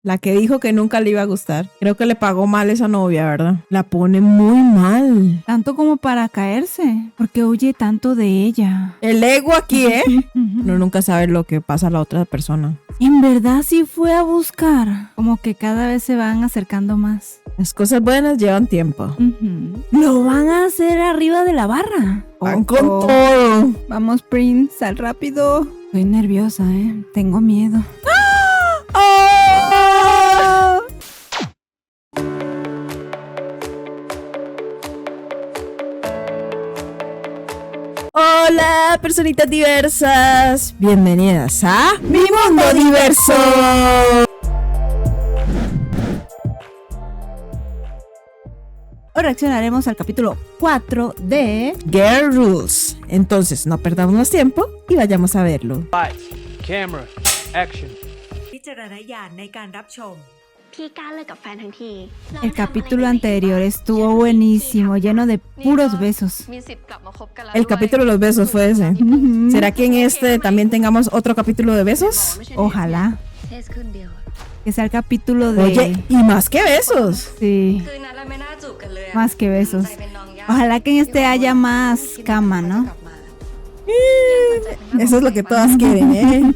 La que dijo que nunca le iba a gustar. Creo que le pagó mal esa novia, ¿verdad? La pone muy mal. Tanto como para caerse, porque huye tanto de ella. El ego aquí, ¿eh? Uno nunca sabe lo que pasa a la otra persona. En verdad sí fue a buscar. Como que cada vez se van acercando más. Las cosas buenas llevan tiempo. Lo van a hacer arriba de la barra. Van con todo. Vamos, Prince, sal rápido. Estoy nerviosa, tengo miedo. ¡Oh! Hola, personitas diversas. Bienvenidas a Mi Mundo Diverso. Hoy reaccionaremos al capítulo 4 de Girl Rules. Entonces, no perdamos más tiempo y vayamos a verlo. Lights, camera, action. วิจารณญาณในการรับชม el capítulo anterior. Estuvo buenísimo, lleno de puros besos. El capítulo de los besos fue ese. ¿Será que en este también tengamos otro capítulo de besos? Ojalá. Que sea el capítulo de... Oye, y más que besos. Sí, más que besos. Ojalá que en este haya más cama, ¿no? Eso es lo que todas quieren, ¿eh?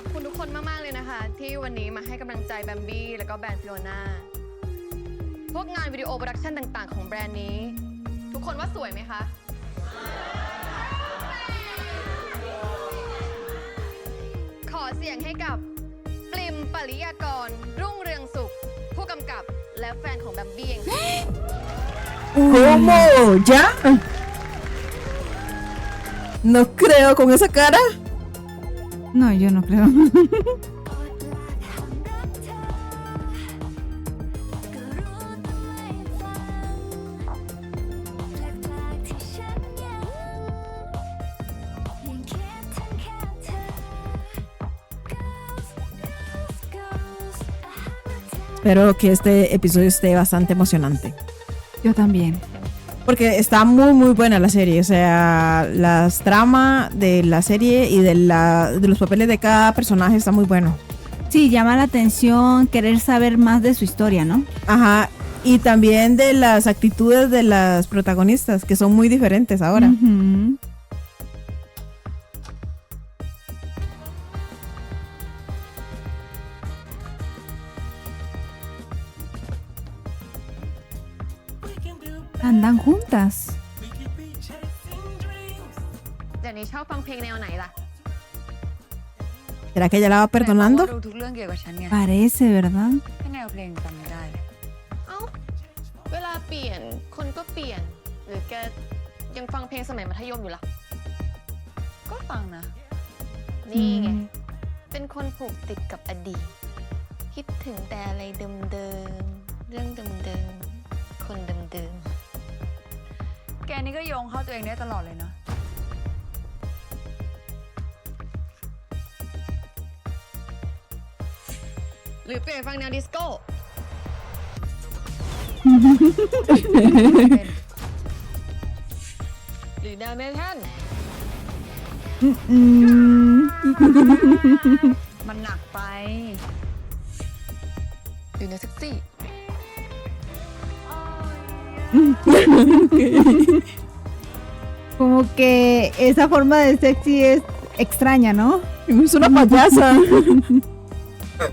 ขอบคุณทุกคนมากๆเลยนะคะที่วันนี้มาให้กำลังใจแบมบี้แล้วก็แบรนด์ฟิโอน่าพวกงานวิดีโอโปรดักชั่นต่างๆของแบรนด์นี้ทุกคนว่าสวยไหมคะขอเสียงให้กับปริมปริยากรรุ่งเรืองสุขผู้กำกับและแฟนของแบมบี้เอง ¿Cómo? ¿Ya? No creo con esa cara. No, yo no creo. Espero que este episodio esté bastante emocionante. Yo también. Porque está muy muy buena la serie. O sea, las tramas de la serie y de los papeles de cada personaje está muy bueno. Sí, llama la atención querer saber más de su historia, ¿no? Ajá. Y también de las actitudes de las protagonistas, que son muy diferentes ahora. Ujú. Andan juntas. เดี๋ยวนี้ชอบฟังเพลงแนวไหนล่ะ ¿Será que ella la va perdonando? ดูทุกเรื่องเกี่ยวกับฉันไง Parece, ¿verdad? แค่แนวเพลงจำไม่ได้เลย เอ้าเวลาเปลี่ยนคนก็เปลี่ยนหรือแกยังฟังเพลงสมัยมัธยมอยู่ล่ะ ก็ฟังนะ นี่ไง เป็นคนผูกติดกับอดีต คิดถึงแต่อะไรเดิมๆ เรื่องเดิมๆ คนเดิม แกนี่ก็โยงเข้าตัวเองได้ตลอดเลยเนาะ ๆ หรือเปลี่ยนฟังแนวดิสโก้ หรือแนวเมทัล มันหนักไป หรือแนวเซ็กซี่ Como que esa forma de sexy es extraña, ¿no? Es una payasa.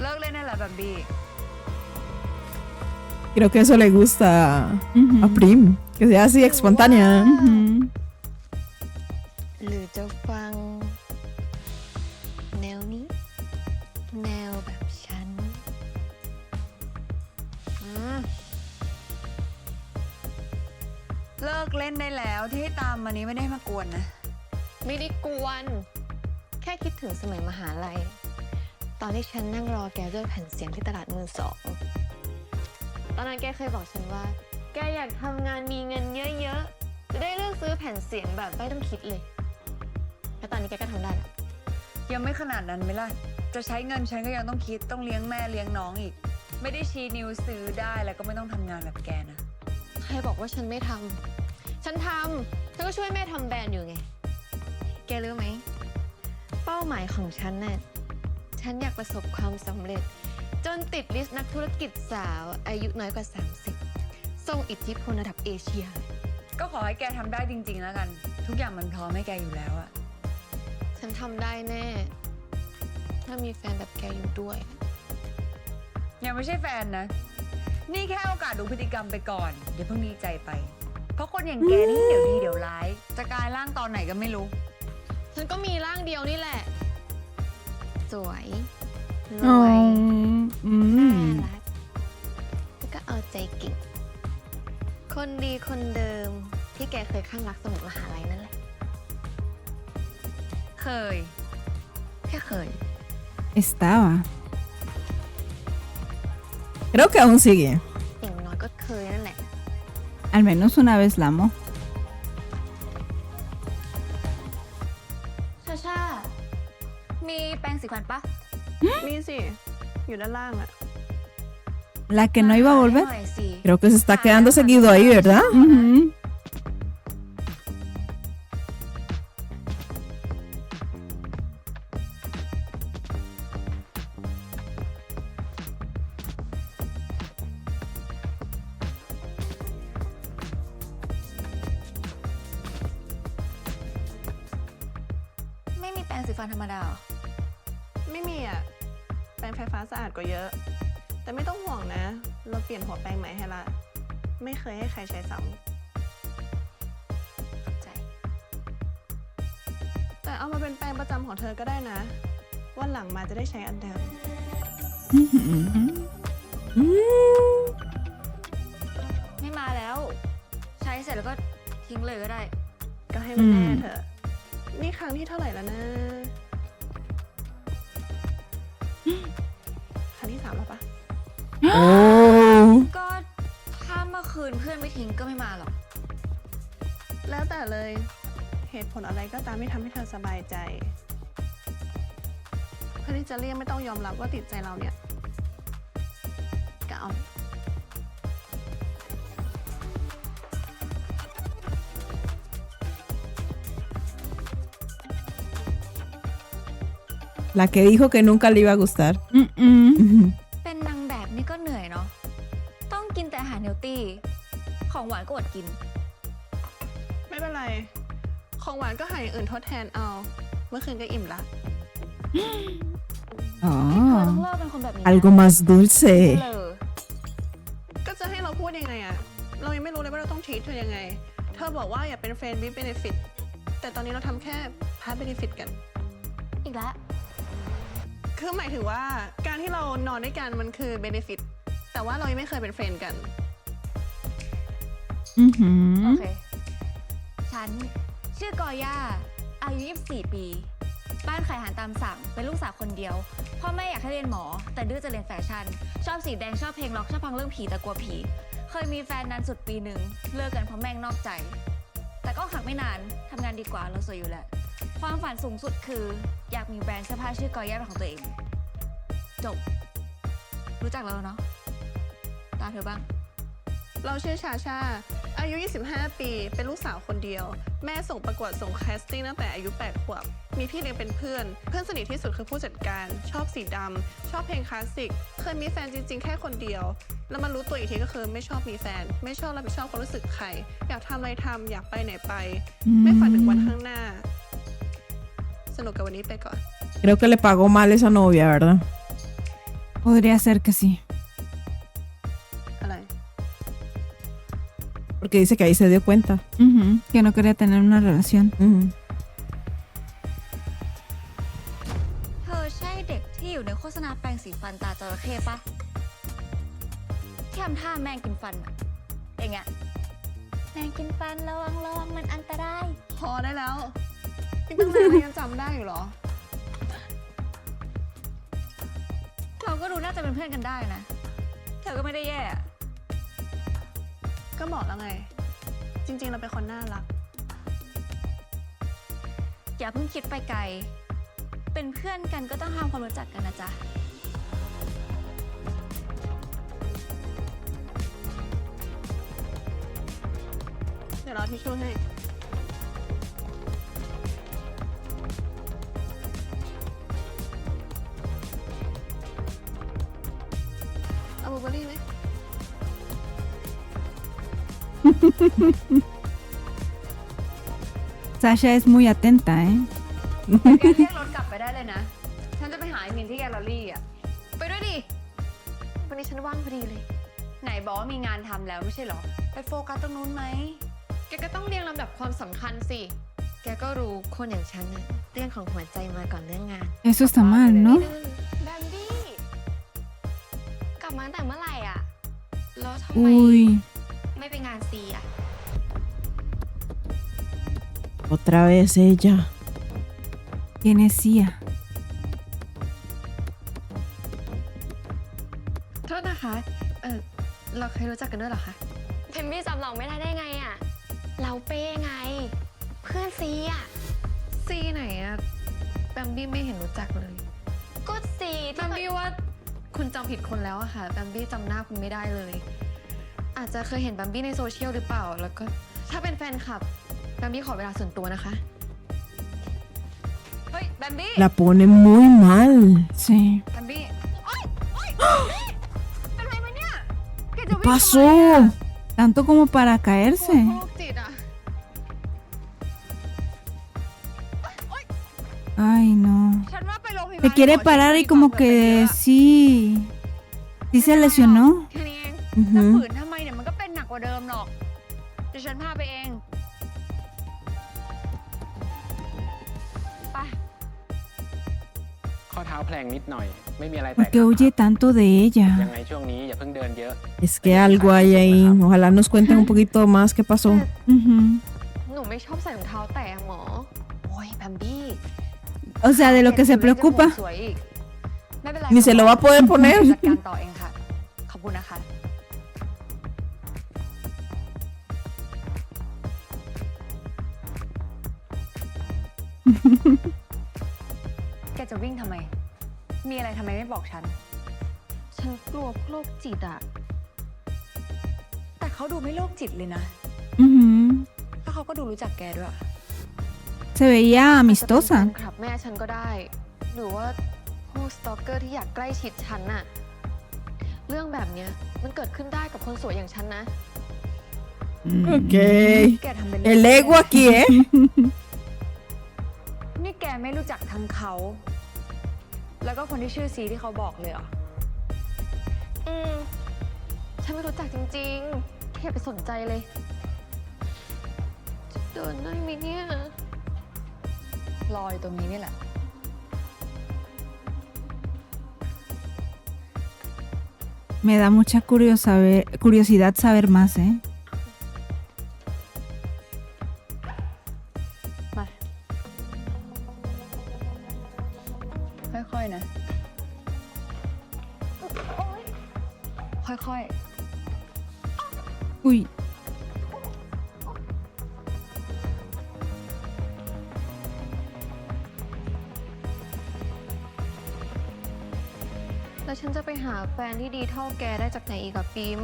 เลิกเล่นได้แล้วแบบบี้ Creo que eso le gusta a Prim. Que sea así espontánea. Ujú. หรือจะฟัง แนวนี้ แนวแบบฉัน เลิกเล่นได้แล้วที่ให้ตามมานี้ไม่ได้มากวนนะ ไม่ได้กวน แค่คิดถึงสมัยมหาลัย ตอนที่ฉันนั่งรอแกด้วยแผ่นเสียงที่ตลาดมือสอง ตอนนั้นแกเคยบอกฉันว่า แกอยากทำงานมีเงินเยอะๆ จะได้เลือกซื้อแผ่นเสียงแบบไม่ต้องคิดเลย แล้วตอนนี้แกก็ทำได้ละ ยังไม่ขนาดนั้นไหมล่ะ จะใช้เงินฉันก็ยังต้องคิดต้องเลี้ยงแม่เลี้ยงน้องอีก ไม่ได้ชี้นิ้วซื้อได้แล้วก็ไม่ต้องทำงานแบบแกนะ ใครบอกว่าฉันไม่ทำ ฉันทำ ฉันก็ช่วยแม่ทำแบรนด์อยู่ไง แกรู้ไหม เป้าหมายของฉันน่ะ ฉันอยากประสบความสำเร็จ จนติดลิสต์นักธุรกิจสาวอายุน้อยกว่า 30 ทรงอิทธิพลระดับเอเชีย ก็ขอให้แกทำได้จริงๆแล้วกัน ทุกอย่างมันพร้อมให้แกอยู่แล้วอะ ฉันทำได้แน่ ถ้ามีแฟนแบบแกอยู่ด้วย ยังไม่ใช่แฟนนะ นี่แค่โอกาสดูพฤติกรรมไปก่อนอย่าเพิ่งดีใจไป เพราะคนอย่างแกนี่เดี๋ยวดีเดี๋ยวร้าย จะกลายร่างตอนไหนก็ไม่รู้ ฉันก็มีร่างเดียวนี่แหละ สวยร อ๋อ วย อื น่าม รักแล้วก็เอาใจเก่ง คนดีคนเดิมที่แกเคยข้างรักสมัยมหาลัยนั่นแหละ เคย แค่เคย estaba Creo que aún sigue. อย่างน้อยก็เคยนั่นแหละ al menos una vez la amó ชาชา มีแปรงสีฟันปะ มีสิ อยู่ด้านล่างอะ la que no iba a ห volver น่อยสิ Creo que se está quedando seguido ahí, ¿verdad? Ujú.ไม่มีแปรงสีฟันธรรมดาเหรอ ไม่มีอะแปรงไฟฟ้าสะอาดกว่าเยอะ แต่ไม่ต้องห่วงนะ เราเปลี่ยนหัวแปรงใหม่ให้ละ ไม่เคยให้ใครใช้ซ้ ใจ ำแต่เอามาเป็นแปรงประจำของเธอก็ได้นะ วันหลังมาจะได้ใช้อันเดิม ไม่มาแล้ว ใช้เสร็จแล้วก็ทิ้งเลยก็ได้ ก็ให้มันแน่เถอะ นี่ครั้งที่เท่าไหร่แล้วนะ ครั้งที่ 3แล้วปะ Oh. ก็ถ้าเมื่อคืนเพื่อนไม่ทิ้งก็ไม่มาหรอก แล้วแต่เลย เหตุผลอะไรก็ตามที่ทำให้เธอสบายใจ เพื่อที่จะเลี่ยงไม่ต้องยอมรับว่าติดใจเราเนี่ยก็เอา La que dijo que nunca le iba a gustar. Mm-mm. เป็นนางแบบนี่ก็เหนื่อยเนาะ ต้องกินแต่อาหารเฮลตี้ ของหวานก็อดกิน ไม่เป็นไร ของหวานก็หาอย่างอื่นทดแทนเอา เมื่อคืนก็อิ่มละ เธอ Oh. ต้องเลิกเป็นคนแบบนี้นะ Algo más dulce. เลย ก็จะให้เราพูดยังไงอะเรายังไม่รู้เลยว่าเราต้อง treat เธอยังไง เธอบอกว่าอย่าเป็น friend with benefit แต่ตอนนี้เราทำแค่ part benefit กัน อีกแล้ว คือหมายถึงว่าการที่เรานอนด้วยกันมันคือ benefit แต่ว่าเรายังไม่เคยเป็น friend กัน Mhm. โอเค ฉันชื่อกอย่า อายุ 24 ปี บ้านขายอาหารตามสั่ง เป็นลูกสาวคนเดียว พ่อแม่อยากให้เรียนหมอ แต่ดื้อจะเรียนแฟชั่น ชอบสีแดง ชอบเพลงร็อก ชอบฟังเรื่องผีแต่กลัวผี เคยมีแฟนนานสุดปีหนึ่ง เลิกกันเพราะแม่งนอกใจ แต่ก็ขักไม่นาน ทำงานดีกว่าเราสวยอยู่แหละ ความฝันสูงสุดคือ อยากมีแบรนด์เสื้อผ้าชื่อกอย่าเป็นของตัวเอง จบ รู้จักแล้วเนาะ ตาเธอบ้าง เราชื่อชาชา อายุ 25 ปี เป็นลูกสาวคนเดียว แม่ส่งประกวดส่งแคสติ้งตั้งแต่อายุ 8 ขวบ มีพี่เลี้ยงเป็นเพื่อน เพื่อนสนิทที่สุดคือผู้จัดการ ชอบสีดำ ชอบเพลงคลาสสิก เคยมีแฟนจริงๆ แค่คนเดียว แล้วมารู้ตัวอีกทีก็คือไม่ชอบมีแฟน ไม่ชอบรับผิดชอบความรู้สึกใคร อยากทำอะไรทำ อยากไปไหนไป ไม่ฝันถึงวันข้างหน้า สนุกกับวันนี้ไปก่อน Creo que le pagó mal esa novia, ¿verdad? Podría ser que sí. อะไร Porque dice que ahí se dio cuenta. Ujú. Que no quería tener una relación. Ujú. เธอใช่เด็กที่อยู่ในโฆษณาแปรงสีฟันตาจระเข้ปะที่ทำท่าแมงกินฟันอะอย่างเงี้ยแมงกินฟันระวังระวังมันอันตราย พอได้แล้วนี่ตั้งนานแล้วยังจำได้อยู่เหรอ เราก็ดูน่าจะเป็นเพื่อนกันได้นะ เธอก็ไม่ได้แย่อะ ก็บอกแล้วไง จริงๆ เราเป็นคนน่ารัก อย่าเพิ่งคิดไปไกล เป็นเพื่อนกันก็ต้องทำความรู้จักกันนะจ๊ะ เดี๋ยวเราทิชชู่ให้เอาบลูเบอร์รี่ไหม Sasha es muy atenta, ¿eh? แกเรียกรถกลับไปได้เลยนะ ฉันจะไปหาไอ้มินที่แกลเลอรี่อ่ะ ไปด้วยดิ วันนี้ฉันว่างพอดีเลย ไหนบอกว่ามีงานทำแล้วไม่ใช่เหรอ ไปโฟกัสตรงนู้นไหม แกก็ต้องเรียงลำดับความสำคัญสิ แกก็รู้คนอย่างฉันน่ะเรื่องของหัวใจมาก่อนเรื่องงาน Eso está mal, ¿no? แบมบี้ กลับมาตั้งแต่เมื่อไหร่อ่ะ แล้วทำไม Uy, ไม่ไปงานซีอ่ะ Otra vez ella. ¿quién es Sia? โทษนะคะ เราเคยรู้จักกันด้วยเหรอคะเพมบี้จำเราไม่ได้ไงอ่ะ เราเป้ไง เพื่อนซีอ่ะ ซีไหนอ่ะแบมบี้ไม่เห็นรู้จักเลย ก็ซีแบมบี้ว่าคุณจำผิดคนแล้วอะค่ะแบมบี้จำหน้าคุณไม่ได้เลย อาจจะเคยเห็นแบมบี้ในโซเชียลหรือเปล่า แล้วก็ถ้าเป็นแฟนคลับแบมบี้ขอเวลาส่วนตัวนะคะ เฮ้ย แบมบี้ La pone muy mal. Sí. แบมบี้เป็นไรไหมเนี่ย แก ¿Qué จะวิ่งทำไม pasó? Tanto como para caerse. โรคจิตอ่ะ Ay, no. ฉันว่าไปโรงพยาบาล Se quiere parar y como que sí. Sí se lesionó. แค่นี้เอง Ujú. ฝืนทำไมเนี่ยมันก็เป็นหนักกว่าเดิมหรอก เดี๋ยวฉันพาไปเอง ไป ข้อเท้าแพลงนิดหน่อย ไม่มีอะไรแต ¿Por ก qué huye tanto de ยั ella? งไงช่วงนี้อย่าเพิ่งเดินเยอะ Es que algo hay ahí. Ojalá nos cuenten un poquito más qué pasó. Ujú. หนูไม่ชอบใส่รองเท้าแตะหมอ โอ้ยแบมบี้ O sea, de lo que se แกจะ preocupa. สวยอีกไม่เป็นไร Ni se lo va a poder จัด poner. การต่อเองค่ะ ขอบคุณนะคะ แกจะวิ่งทำไม มีอะไรทำไมไม่บอกฉัน ฉันกลัวโรคจิตอ่ะ แต่เขาดูไม่โรคจิตเลยนะ Ujú. แล้วเขาก็ดูรู้จักแกด้วย Se veía อาจจะเป็นแฟ amistosa. นคลับแม่ฉันก็ได้ หรือว่าผู้สตอกเกอร์ที่อยากใกล้ชิดฉันน่ะ เรื่องแบบเนี้ยมันเกิดขึ้นได้กับคนสวยอย่างฉันนะ Ok. แกทำเป็น El ego aquí, ¿eh? นี่แกไม่รู้จักทั้งเขา แล้วก็คนที่ชื่อซีที่เขาบอกเลยเหรอ ฉันไม่รู้จักจริงๆแค่อย่าไปสนใจเลย จะเดินได้ไหมเนี่ย รออยู่ตรงนี้นี่แหละ Me da mucha curiosidad saber más, ¿eh? มา ค่อยๆนะ ค่อย Uy, แล้วฉันจะไปหาแฟนที่ดีเท่าแกได้จากไหนอีกอะปิม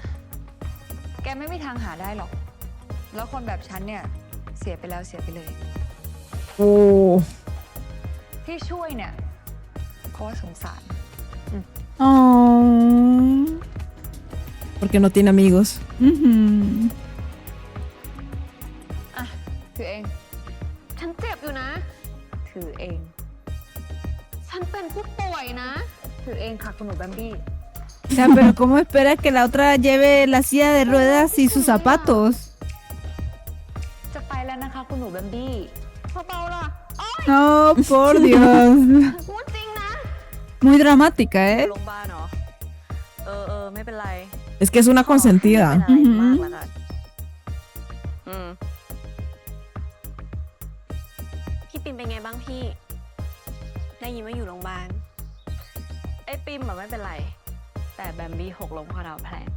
ๆ แกไม่มีทางหาได้หรอก แล้วคนแบบฉันเนี่ย เสียไปแล้วเสียไปเลย Oh. ที่ช่วยเนี่ย เพราะว่าสงสาร oh, Porque no tiene amigos. ujú. อ่ะ ถือเอง ฉันเจ็บอยู่นะ ถือเอง ฉันเป็นผู้ป่วยนะ ถือเองค่ะคุณหนูแบมบี้ O sea, pero ¿cómo espera que la otra lleve la silla de ruedas y sus zapatos? จะไปแล้วนะคะคุณหนูแบมบี้เบาๆล่ะ No, por Dios. พูดจริงนะ Muy dramática, ¿eh? โรงพยาบาลเหรอ ไม่เป็นไร Es que es una consentida. ไม่เป็นอะไรมากแล้วกันพี่ปิมเป็นไงบ้างพี่ ได้ยินว่าอยู่โรงพยาบาล ไอ้ปิมอะไม่เป็นไร แต่แบมบี้หกล้มข้อเท้าแผลง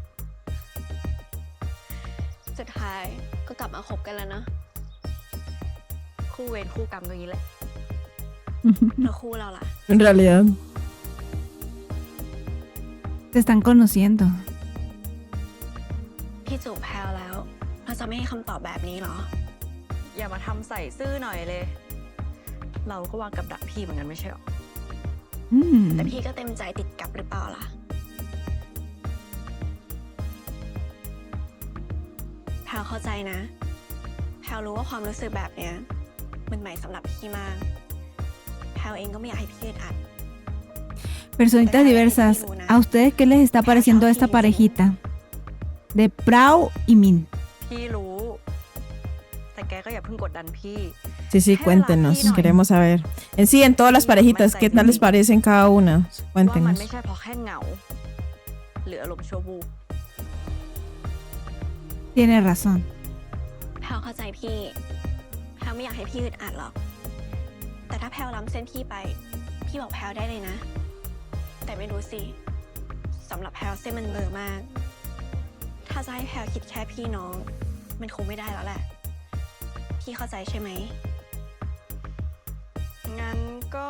สุดท้ายก็กลับมาคบกันแล้วเนอะ คู่เวรคู่กรรมตรงนี้แหละ แล้วคู่เราล่ะ En realidad. Se están conociendo. พี่จูบแพลวแล้ว เราจะไม่ให้คำตอบแบบนี้เหรอ อย่ามาทำใส่ซื่อหน่อยเลย เราก็วางกับดักพี่เหมือนกันไม่ใช่หรอ แต่พี่ก็เต็มใจติดกับหรือเปล่าล่ะ แพลวเข้าใจนะ แพลวรู้ว่าความรู้สึกแบบเนี้ยมันใหม่สำหรับพี่มาก แพลวเองก็ไม่อยากให้พี่อึดอัด Personitas diversas, ¿a ustedes qué les está pareciendo esta parejita? De Prao y Min. พี่รู้ แต่แกก็อย่าเพิ่งกดดันพี่ Sí, sí, cuéntenos. Queremos saber. En sí, en todas las parejitas, ¿qué tal les parecen cada una? ว่ามัน Cuéntenos. ไม่ใช่เพราะแค่เหงา หรืออารมณ์ชั่ววูบ Tiene razón. แพลวเข้าใจพี่ แพลวไม่อยากให้พี่อึดอัดหรอก แต่ถ้าแพลวล้ำเส้นพี่ไป พี่บอกแพลวได้เลยนะ แต่ไม่รู้สิสำหรับแพลวเส้นมันเบลอมาก ถ้าจะให้แพลวคิดแค่พี่น้อง มันคงไม่ได้แล้วแหละ พี่เข้าใจใช่ไหม งั้นก็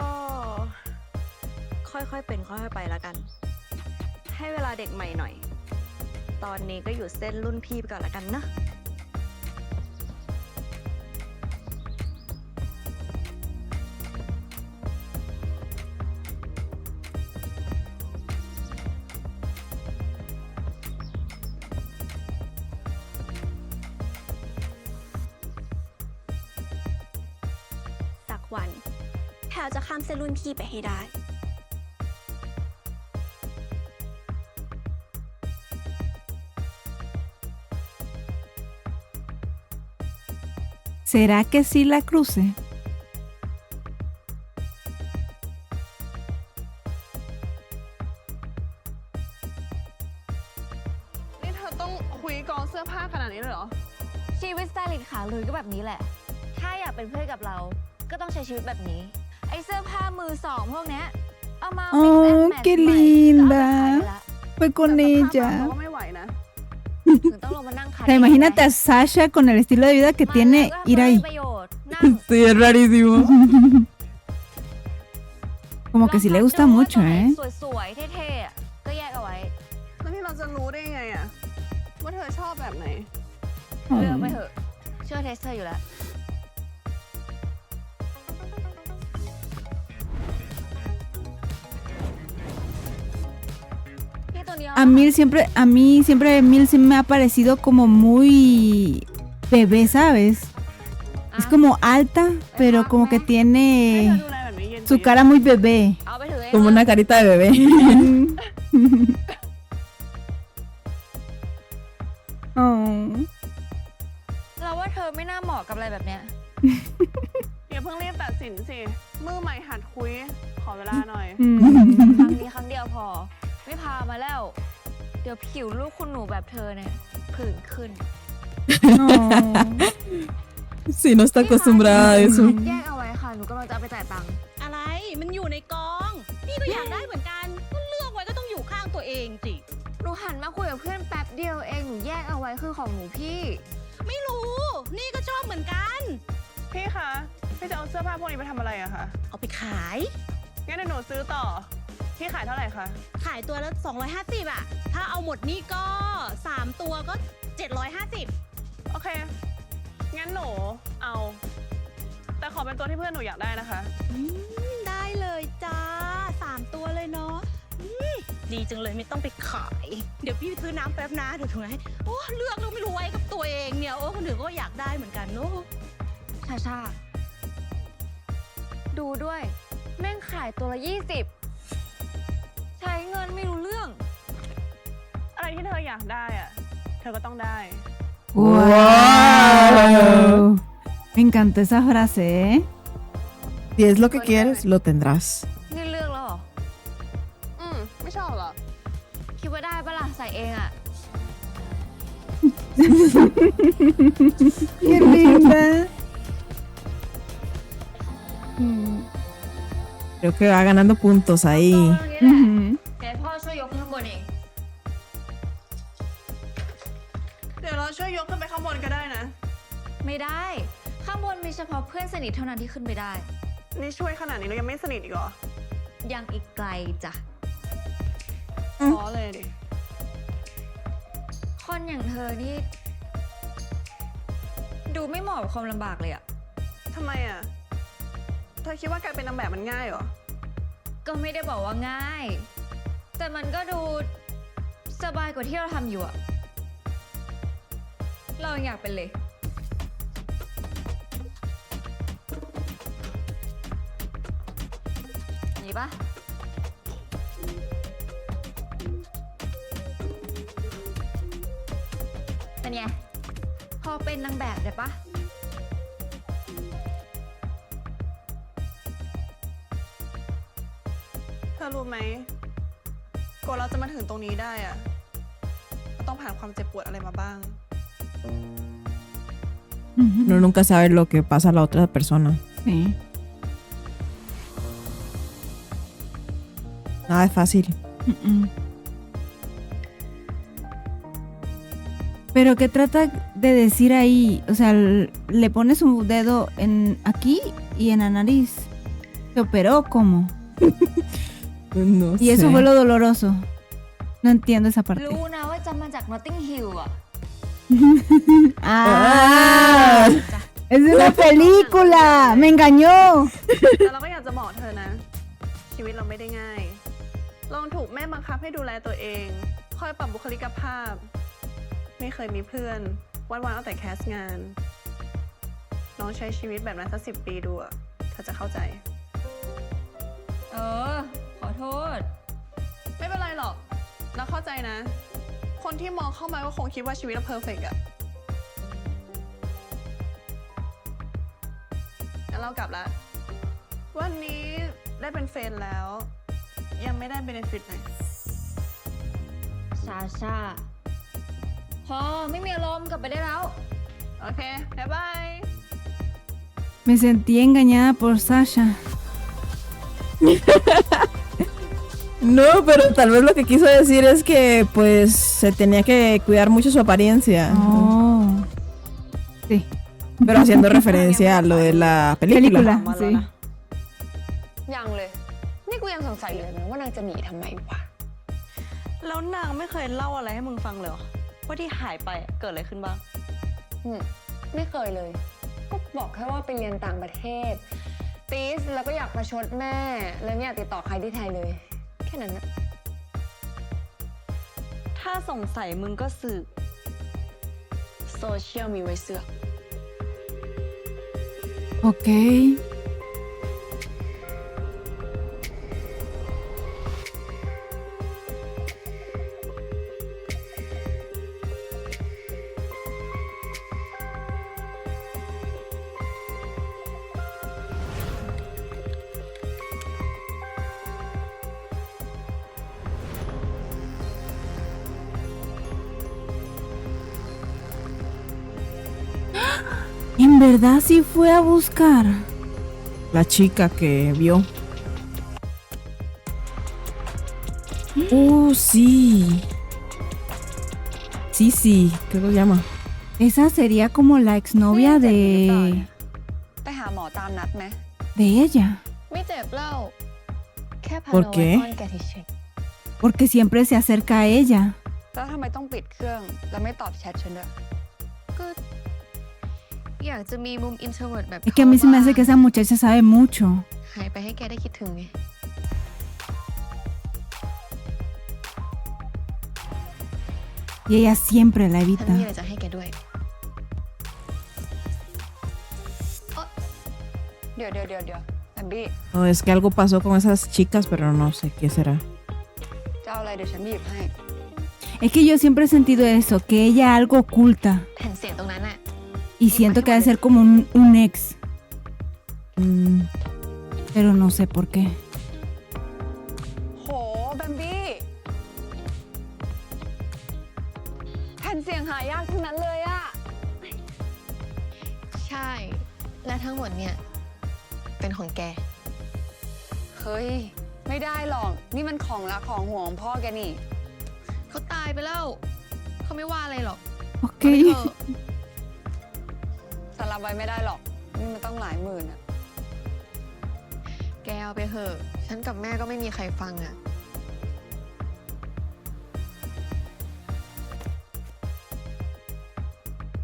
ค่อยๆเป็นค่อยๆไปแล้วกัน ให้เวลาเด็กใหม่หน่อย ตอนนี้ก็อยู่เส้นรุ่นพี่ไปก่อนแล้วกันนะ สักวันแพลวจะข้ามเส้นรุ่นพี่ไปให้ได้ ¿Será que sí la cruce? นี่เธอต้องคุยกองเสื้อผ้าขนาดนี้เลยเหรอ ชีวิตสไตลิสต์ขาลุยก็แบบนี้แหละ ถ้าอยากเป็นเพื่อนกับเรา ก็ต้องใช้ชีวิตแบบนี้ ไอ้เสื้อผ้ามือสองพวกเนี้ย เอามา mix and match qué ใหม่ linda ก็เอาไปขายละ Fue con แต่สภาพ ella. เราก็ไม่ไหวนะ ถึงต้องลงมานั่งคัด O sea, imagínate a Sasha con el estilo de vida que tiene ir ahí. ประโยชน์นั่ง Sí, es rarísimo. Como que sí le gusta mucho, ¿eh? สวยๆ เท่ๆอะก็แยกเอาไว้ แล้วที่เราจะรู้ได้ไงอะว่าเธอชอบแบบไหน เลือกไปเถอะ เชื่อเทสเธออยู่แล้ว พี่ตัวนี้ A mí siempre Mil se me ha parecido como muy bebé, ¿sabes? Es como alta, pero como que ให้ tiene เธอดูแลแบบนี้เย็น su cara muy bebé. เอาไปถือเอง Como una carita de bebé. Oh. เราว่าเธอไม่น่าเหมาะกับอะไรแบบเนี้ย อย่าเพิ่งรีบตัดสินสิ มือใหม่หัดคุย ขอเวลาหน่อย ครั้งนี้ครั้งเดียวพอ ไม่พามาแล้ว เดี๋ยวผิวลูกคุณหนูแบบเธอเนี่ยผื่นขึ้น Sí, no está acostumbrada a eso. แยกเอาไว้ค่ะ หนูกำลังจะเอาไปจ่ายตังค์ อะไร มันอยู่ในกอง พี่ก็อยากได้เหมือนกัน ก็เลือกไว้ก็ต้องอยู่ข้างตัวเองสิ หนูหันมาคุยกับเพื่อนแป๊บเดียวเอง หนูแยกเอาไว้คือของหนูพี่ ไม่รู้ นี่ก็ชอบเหมือนกัน พี่คะ พี่จะเอาเสื้อผ้าพวกนี้ไปทำอะไรอะคะ เอาไปขาย งั้นเดี๋ยวหนูซื้อต่อ พี่ขายเท่าไหร่คะ ขายตัวละ250อ่ะ ถ้าเอาหมดนี่ก็ 3 ตัวก็ 750 โอเค งั้นหนูเอา แต่ขอเป็นตัวที่เพื่อนหนูอยากได้นะคะ ได้เลยจ้า 3 ตัวเลยเนาะดีจังเลยไม่ต้องไปขาย เดี๋ยวพี่ไปซื้อน้ำแป๊บนะ เดี๋ยวถุงให้โอ้เลือกแล้วไม่รู้ไว้กับตัวเองเนี่ย โอ้คนอื่นก็อยากได้เหมือนกันเนาะ ชา ดูด้วย แม่งขายตัวละ 20 ใช้เงินไม่รู้เรื่อง อะไรที่เธออยากได้อะเธอก็ต้องได้ Wow. Me encantó esa frase, ¿eh? Si es lo que quieres, lo tendrás. นี่เลือกแล้วเหรอ ไม่ชอบเหรอ คิดว่าได้ปะล่ะใส่เองอ่ะ Qué linda. Creo que va ganando puntos ahí. เดี๋ยวพ่อช่วยยกขึ้นข้างบนเอง เดี๋ยวเราช่วยยกขึ้นไปข้างบนก็ได้นะ ไม่ได้ ข้างบนมีเฉพาะเพื่อนสนิทเท่านั้นที่ขึ้นไปได้ นี่ช่วยขนาดนี้เรายังไม่สนิทอีกเหรอ ยังอีกไกลจ้ะ ท้อเลยดิ คนอย่างเธอนี่ ดูไม่เหมาะกับความลำบากเลยอะ ทำไมอ่ะ เธอคิดว่าการเป็นนางแบบมันง่ายเหรอ ก็ไม่ได้บอกว่าง่าย แต่มันก็ดูสบายกว่าที่เราทำอยู่อะเราอยากเป็นเลย นี่ปะเป็นไง พอเป็นนางแบบได้ปะ เธอรู้ไหมกว่าเราจะมาถึงตรงนี้ได้อ่ะเราต้องผ่านความเจ็บปวดอะไรมาบ้าง Uno nunca sabe lo que pasa a la otra persona. Sí. Nada es fácil. Pero ¿qué trata de decir ahí? O sea, le pone su dedo en aquí y en la nariz. ¿Se operó cómo? No Y eso sé. fue lo doloroso. No entiendo esa parte. รู้นะว่าจำมาจาก Notting Hill อะ ¡Ah! ¡Es una película! ¡Me engañó! แต่เราก็อยากจะบอกเธอนะ ชีวิตเราไม่ได้ง่าย ลองถูกแม่บังคับให้ดูแลตัวเอง คอยปรับบุคลิกภาพ ไม่เคยมีเพื่อน วันๆเอาแต่แคสงาน ลองใช้ชีวิตแบบนั้นสัก10 ปีดูอะเธอจะเข้าใจ เออ ขอโทษ ไม่เป็นไรหรอก เราเข้าใจนะ คนที่มองเข้ามาก็คงคิดว่าชีวิตเราเพอร์เฟกต์อะงั้นเรากลับละวันนี้ได้เป็นเฟรนด์แล้ว ยังไม่ได้เบเนฟิตไหน ชาชา พอไม่มีอารมณ์กลับไปได้แล้ว โอเค บ๊ายบาย Me sentí engañada por Sasha. No, pero tal vez lo que quiso decir es que pues se tenía que cuidar mucho su apariencia. Oh. Sí. Pero haciendo referencia a lo de la película. Película, sí. ยังเลย นี่กูยังสงสัยเลยนะว่านางจะหนีทำไมวะ แล้วนางไม่เคยเล่าอะไรให้มึงฟังเลยเหรอว่าที่หายไปอะเกิดอะไรขึ้นบ้าง ไม่เคยเลย ก็บอกแค่ว่าไปเรียนต่างประเทศ ตีสแล้วก็อยากประชดแม่ แล้วไม่อยากติดต่อใครที่ไทยเลย แค่นั้นนะ ถ้าสงสัยมึงก็สืบ โซเชียลมีไว้เสือก Ok. En verdad sí fue a buscar. La chica que vio. Oh, sí. Sí, sí. ¿Qué lo llama? Esa sería como la exnovia de ไปหาหมอตามนัดไหม ella. ไม่เจ็บเล่า แค่พา ¿Por โนไว้ qué? อ้อนแกเฉย Porque siempre se acerca a ella. แล้วทำไมต้องปิดเครื่อง แล้วไม่ตอบแชทฉันด้วย ๆก็อยากจะมีมุม introvert แบบ Es que a mí se me hace que esa muchacha sabe mucho. หายไปให้แกได้คิดถึงไง Y ella siempre la ฉัน evita. มีอะไรจะให้แกด้วย เดี๋ยวแอมบี้ No, es que algo pasó con esas chicas, pero no sé qué será. จะเอาอะไรเดี๋ยวฉันหยิบให้ Es que yo siempre he sentido eso, que ella algo oculta. แผ่นเสียงตรงนั้นอะ Y siento que ha de ser como un ex. Mm, Pero no sé por qué. โหแบมบี้แผ่นเสียงหายากทั้งนั้นเลยอะ ใช่ และทั้งหมดเนี่ย เป็นของแก เฮ้ย ไม่ได้หรอก นี่มันของรักของห่วงของพ่อแกนี่ เขาตายไปแล้ว เขาไม่ว่าอะไรหรอก Ok. เอาไปเถอะ แต่รับไว้ไม่ได้หรอก นี่มันต้องหลายหมื่นอะแกเอาไปเถอะ ฉันกับแม่ก็ไม่มีใครฟังอะ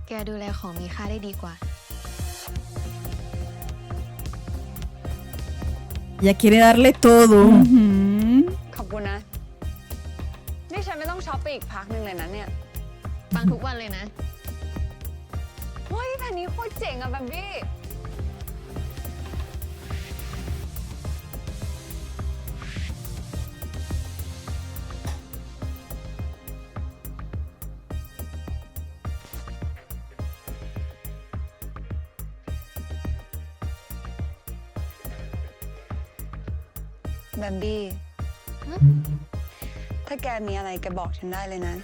แกดูแลของมีค่าได้ดีกว่า Ya quiere darle todo. ขอบคุณนะ นี่ฉันไม่ต้องช็อปไปอีกพักหนึ่งเลยนะเนี่ยฟังทุกวันเลยนะ เฮ้ยแผ่นนี้โคตรเจ๋งอะแบมบี้ แบมบี้ ถ้าแกมีอะไรแกบอกฉันได้เลยนะ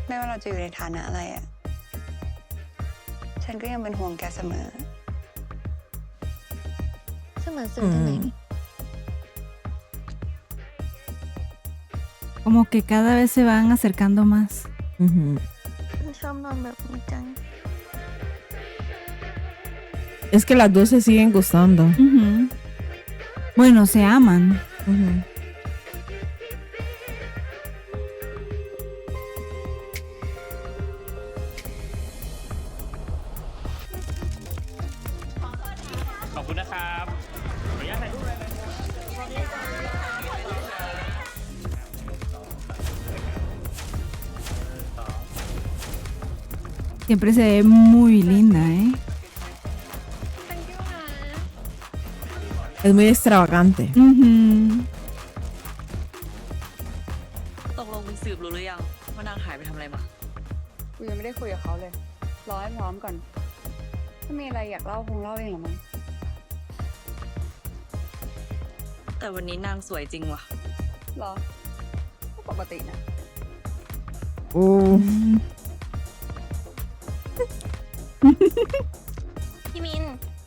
ไม่ว่าเราจะอยู่ในฐานะอะไรอะ ฉันก็ยังเป็นห่วงแกเสมอ เสมือนสื่อตรงไหนนี่ Como que cada vez se van acercando más. Ujú. ชอบนอนแบบนี้จัง Es que las dos se siguen gustando. Ujú. Bueno, se aman. Ujú. ขอบคุณนะครับขออนุญาตถ่ายรูปเลยนะ Siempre se ve muy linda, ¿eh? Es muy extravagante. Ujú. ตกลงมึงสืบรู้หรือยังว่านางหายไปทำอะไรมา กูยังไม่ได้คุยกับเขาเลย รอให้พร้อมก่อน ถ้ามีอะไรอยากเล่าคงเล่าเองหรอมั้ง แต่วันนี้นางสวยจริงว่ะ รอก็ปกตินะ Oh. พี่มิน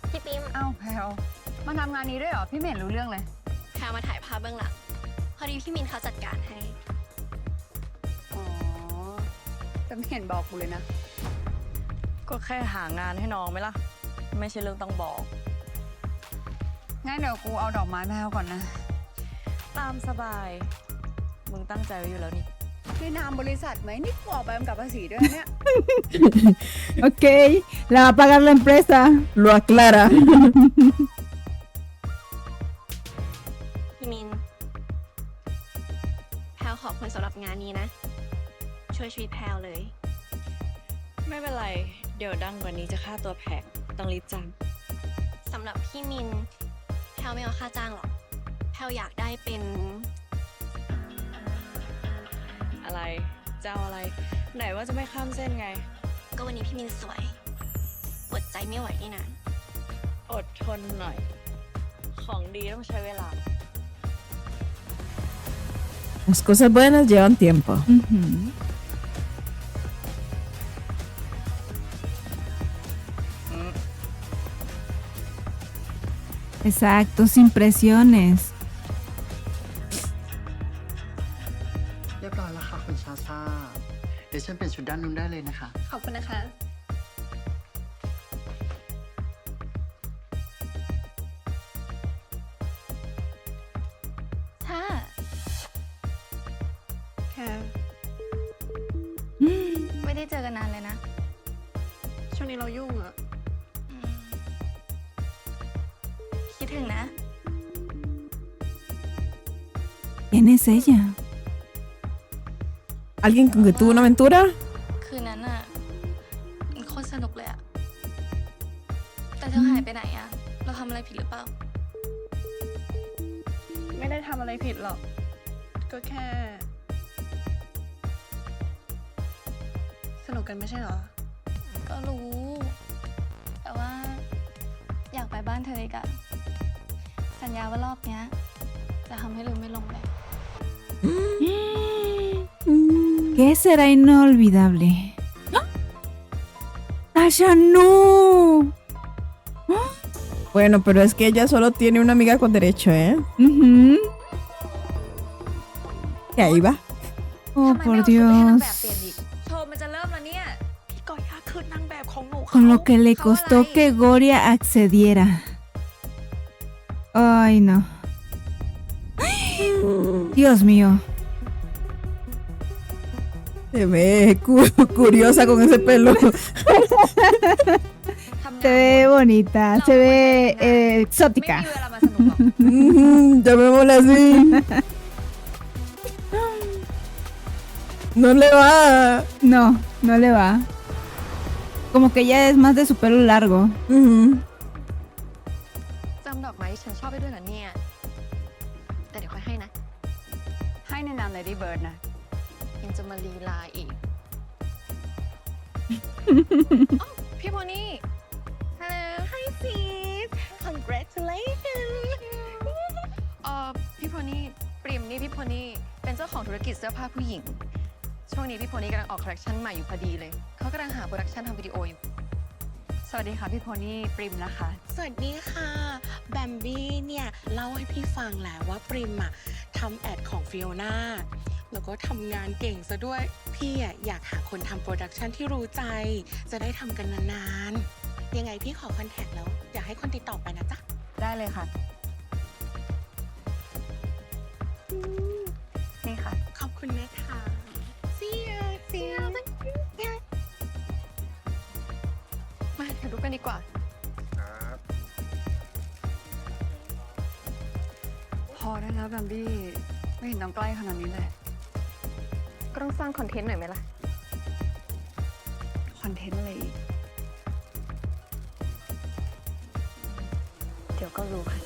พี่ปิม เอ้าแพลวมาทำงานนี้ด้วยเหรอ พี่ไม่เห็นรู้เรื่องเลย แพรมาถ่ายภาพเบื้องหลัง พอดีพี่มินเขาจัดการให้ อ๋อ แต่ไม่เห็นบอกกูเลยนะ ก็แค่หางานให้น้องไหมล่ะ ไม่ใช่เรื่องต้องบอก งั้นเดี๋ยวกูเอาดอกไม้แพลวก่อนนะ ตามสบาย มึงตั้งใจไว้อยู่แล้วนี่ ในนามบริษัทไหมนี่กูออกใบกำกับภาษีด้วยนะเนี่ย Ok, la va a pagar la empresa. Lo aclara. พี่มิน แพรขอบคุณสำหรับงานนี้นะ ช่วยชีวิตแพรเลย ไม่เป็นไร เดี๋ยวดังกว่านี้จะค่าตัวแพงต้องรีบจ้าง สำหรับพี่มิน แพรไม่เอาค่าจ้างหรอก แพรอยากได้เป็น อะไรเจ้าอะไร ไหนว่าจะไม่ข้ามเส้นไง ก็วันนี้พี่มินสวยอดใจไม่ไหวนี่นะ อดทนหน่อย ของดีต้องใช้เวลา Las cosas buenas llevan tiempo. Ujú. Exacto, sin presiones. เรียบร้อยแล้วค่ะคุณชาชา เดี๋ยวฉันเปลี่ยนชุดด้านนู้นได้เลยนะคะ ขอบคุณนะคะ ถ้า แค่ ไม่ได้เจอกันนานเลยนะ ช่วงนี้เรายุ่งอะ อืมคิดถึงนะ ¿Quién es ella? ¿Alguien con que tuvo una aventura? คืนนั้นอะมันโคตรสนุกเลยอะแต่เธอหายไปไหนอะเราทำอะไรผิดหรือเปล่า ไม่ได้ทำอะไรผิดหรอก ก็แค่ สนุกกันไม่ใช่เหรอ ก็รู้ แต่ว่าอยากไปบ้านเธออีกอะสัญญาว่ารอบเนี้ย จะทำให้ลืมไม่ลงเลย ¿Qué será inolvidable? ¡Ah! ¡Tasha, no! Bueno, pero es que ella solo tiene una amiga con derecho, ¿eh? Ujú. Que ahí va. Oh, ทำไมไม่ por เอาชุดไปให้นางแบบ Dios. เปลี่ยนอีก โชว์มันจะเริ่มแล้วเนี่ย พี่ก่อย่าคือนางแบบของหนู Con Con lo que le costó que Gloria accediera. Ay, no. Dios mío. Se ve curiosa con ese pelo. Se ve bonita, se ve exótica. Llamémosla así. No le va. No, no le va. Como que ella es más de su pelo largo. จำดอกไม้ที่ฉันชอบได้ด้วยเหรอเนี่ย แต่เดี๋ยวค่อยให้นะ ให้ในนาม Lady Bird นะ ยังจะมาลีลาอีก พี่โพนี่ Hello Hi sis Congratulations พี่โพนี่ปริมนี่พี่โพนี่เป็นเจ้าของธุรกิจเสื้อผ้าผู้หญิง ช่วงนี้พี่โพนี่กำลังออกคอลเลคชันใหม่อยู่พอดีเลย เขากำลังหาโปรดักชันทำวิดีโออยู่ สวัสดีค่ะพี่โพนี่ปริมนะคะ สวัสดีค่ะแบมบี้เนี่ยเล่าให้พี่ฟังแล้วว่าปริมอะทำแอดของฟิโอนาแล้วก็ทำงานเก่งซะด้วยพี่อะอยากหาคนทำโปรดักชันที่รู้ใจจะได้ทำกันนานๆยังไงพี่ขอคอนแทคแล้วอยากให้คนติดต่อไปนะจ๊ะ ได้เลยค่ะ นี่ค่ะ ขอบคุณนะคะ See you See you มาถ่ายรูปกันดีกว่า พอได้แล้วแบมบี้ไม่เห็นต้องใกล้ขนาดนี้เลย ก็ต้องสร้างคอนเทนต์หน่อยไหมล่ะ คอนเทนต์อะไรอีก เดี๋ยวก็รู้ค่ะ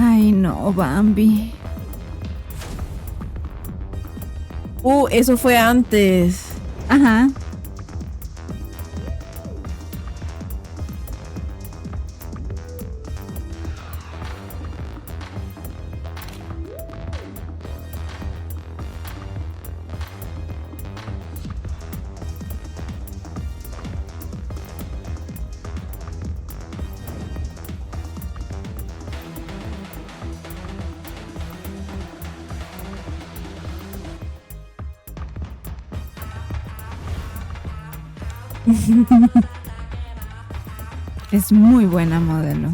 Ay, no, Bambi. Eso fue antes. Ajá. Es muy buena modelo.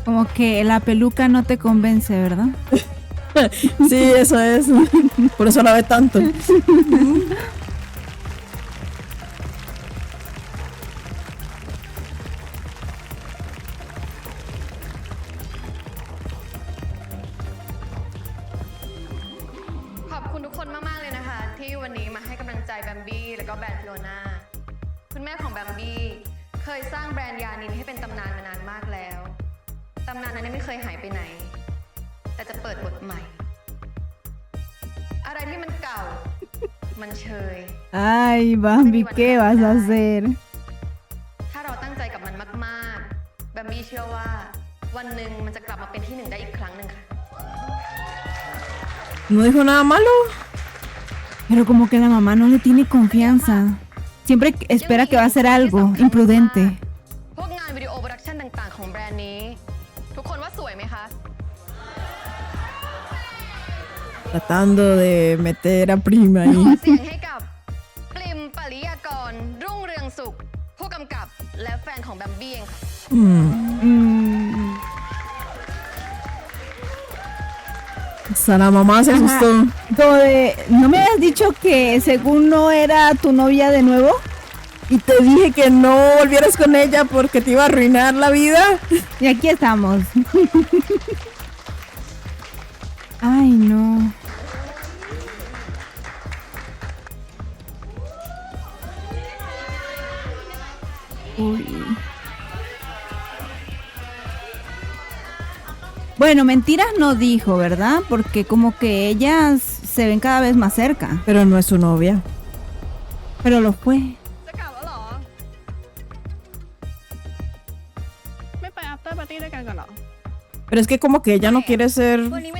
Como que la peluca no te convence, ¿verdad? Sí, eso es. Por eso la ve tanto. ขอบคุณทุกคนมาก ๆ เลยนะคะ ที่วันนี้มาให้กำลังใจแบมบี้แล้วก็แบรนด์ฟิโอนาคุณแม่ของแบมบี้เคยสร้างแบรนด์ยานินให้เป็นตำนานมานานมากแล้ว ตำนานนั้นไม่เคยหายไปไหน แต่จะเปิดบทใหม่ อะไรที่มันเก่า มันเชย Ay, Bambi, ¿qué vas a hacer? ถ้าเราตั้งใจกับมันมาก ๆ แบมบี้เชื่อว่าวันหนึ่งมันจะกลับมาเป็นที่หนึ่งได้อีกครั้งหนึ่งค่ะ No dijo nada malo. Pero como que la mamá no le tiene confianza. Siempre espera que va a hacer algo imprudente. พวกงานวิดีโอโปรดักชั่นต่าง ๆ ของแบรนด์นี้ ทุกคนว่าสวยไหมคะ Tratando de meter a Prima ขอ ahí. เสียงให้กับปริมปริยากร รุ่งเรืองสุข ผู้กำกับและแฟนของแบมบี้เองค่ะ Hasta la mamá se asustó. Como de, ¿no me habías dicho que según no era tu novia de nuevo? Y te dije que no volvieras con ella porque te iba a arruinar la vida. Y aquí estamos. Ay, no. Uy. Bueno, mentiras no dijo, ¿verdad? Porque como que ellas se ven cada vez más cerca. Pero no es su novia. Pero lo fue. จะกลับแล้วเหรอ ไม่ไป after party ด้วยกันก่อนเหรอ Pero es que como que ella no quiere ser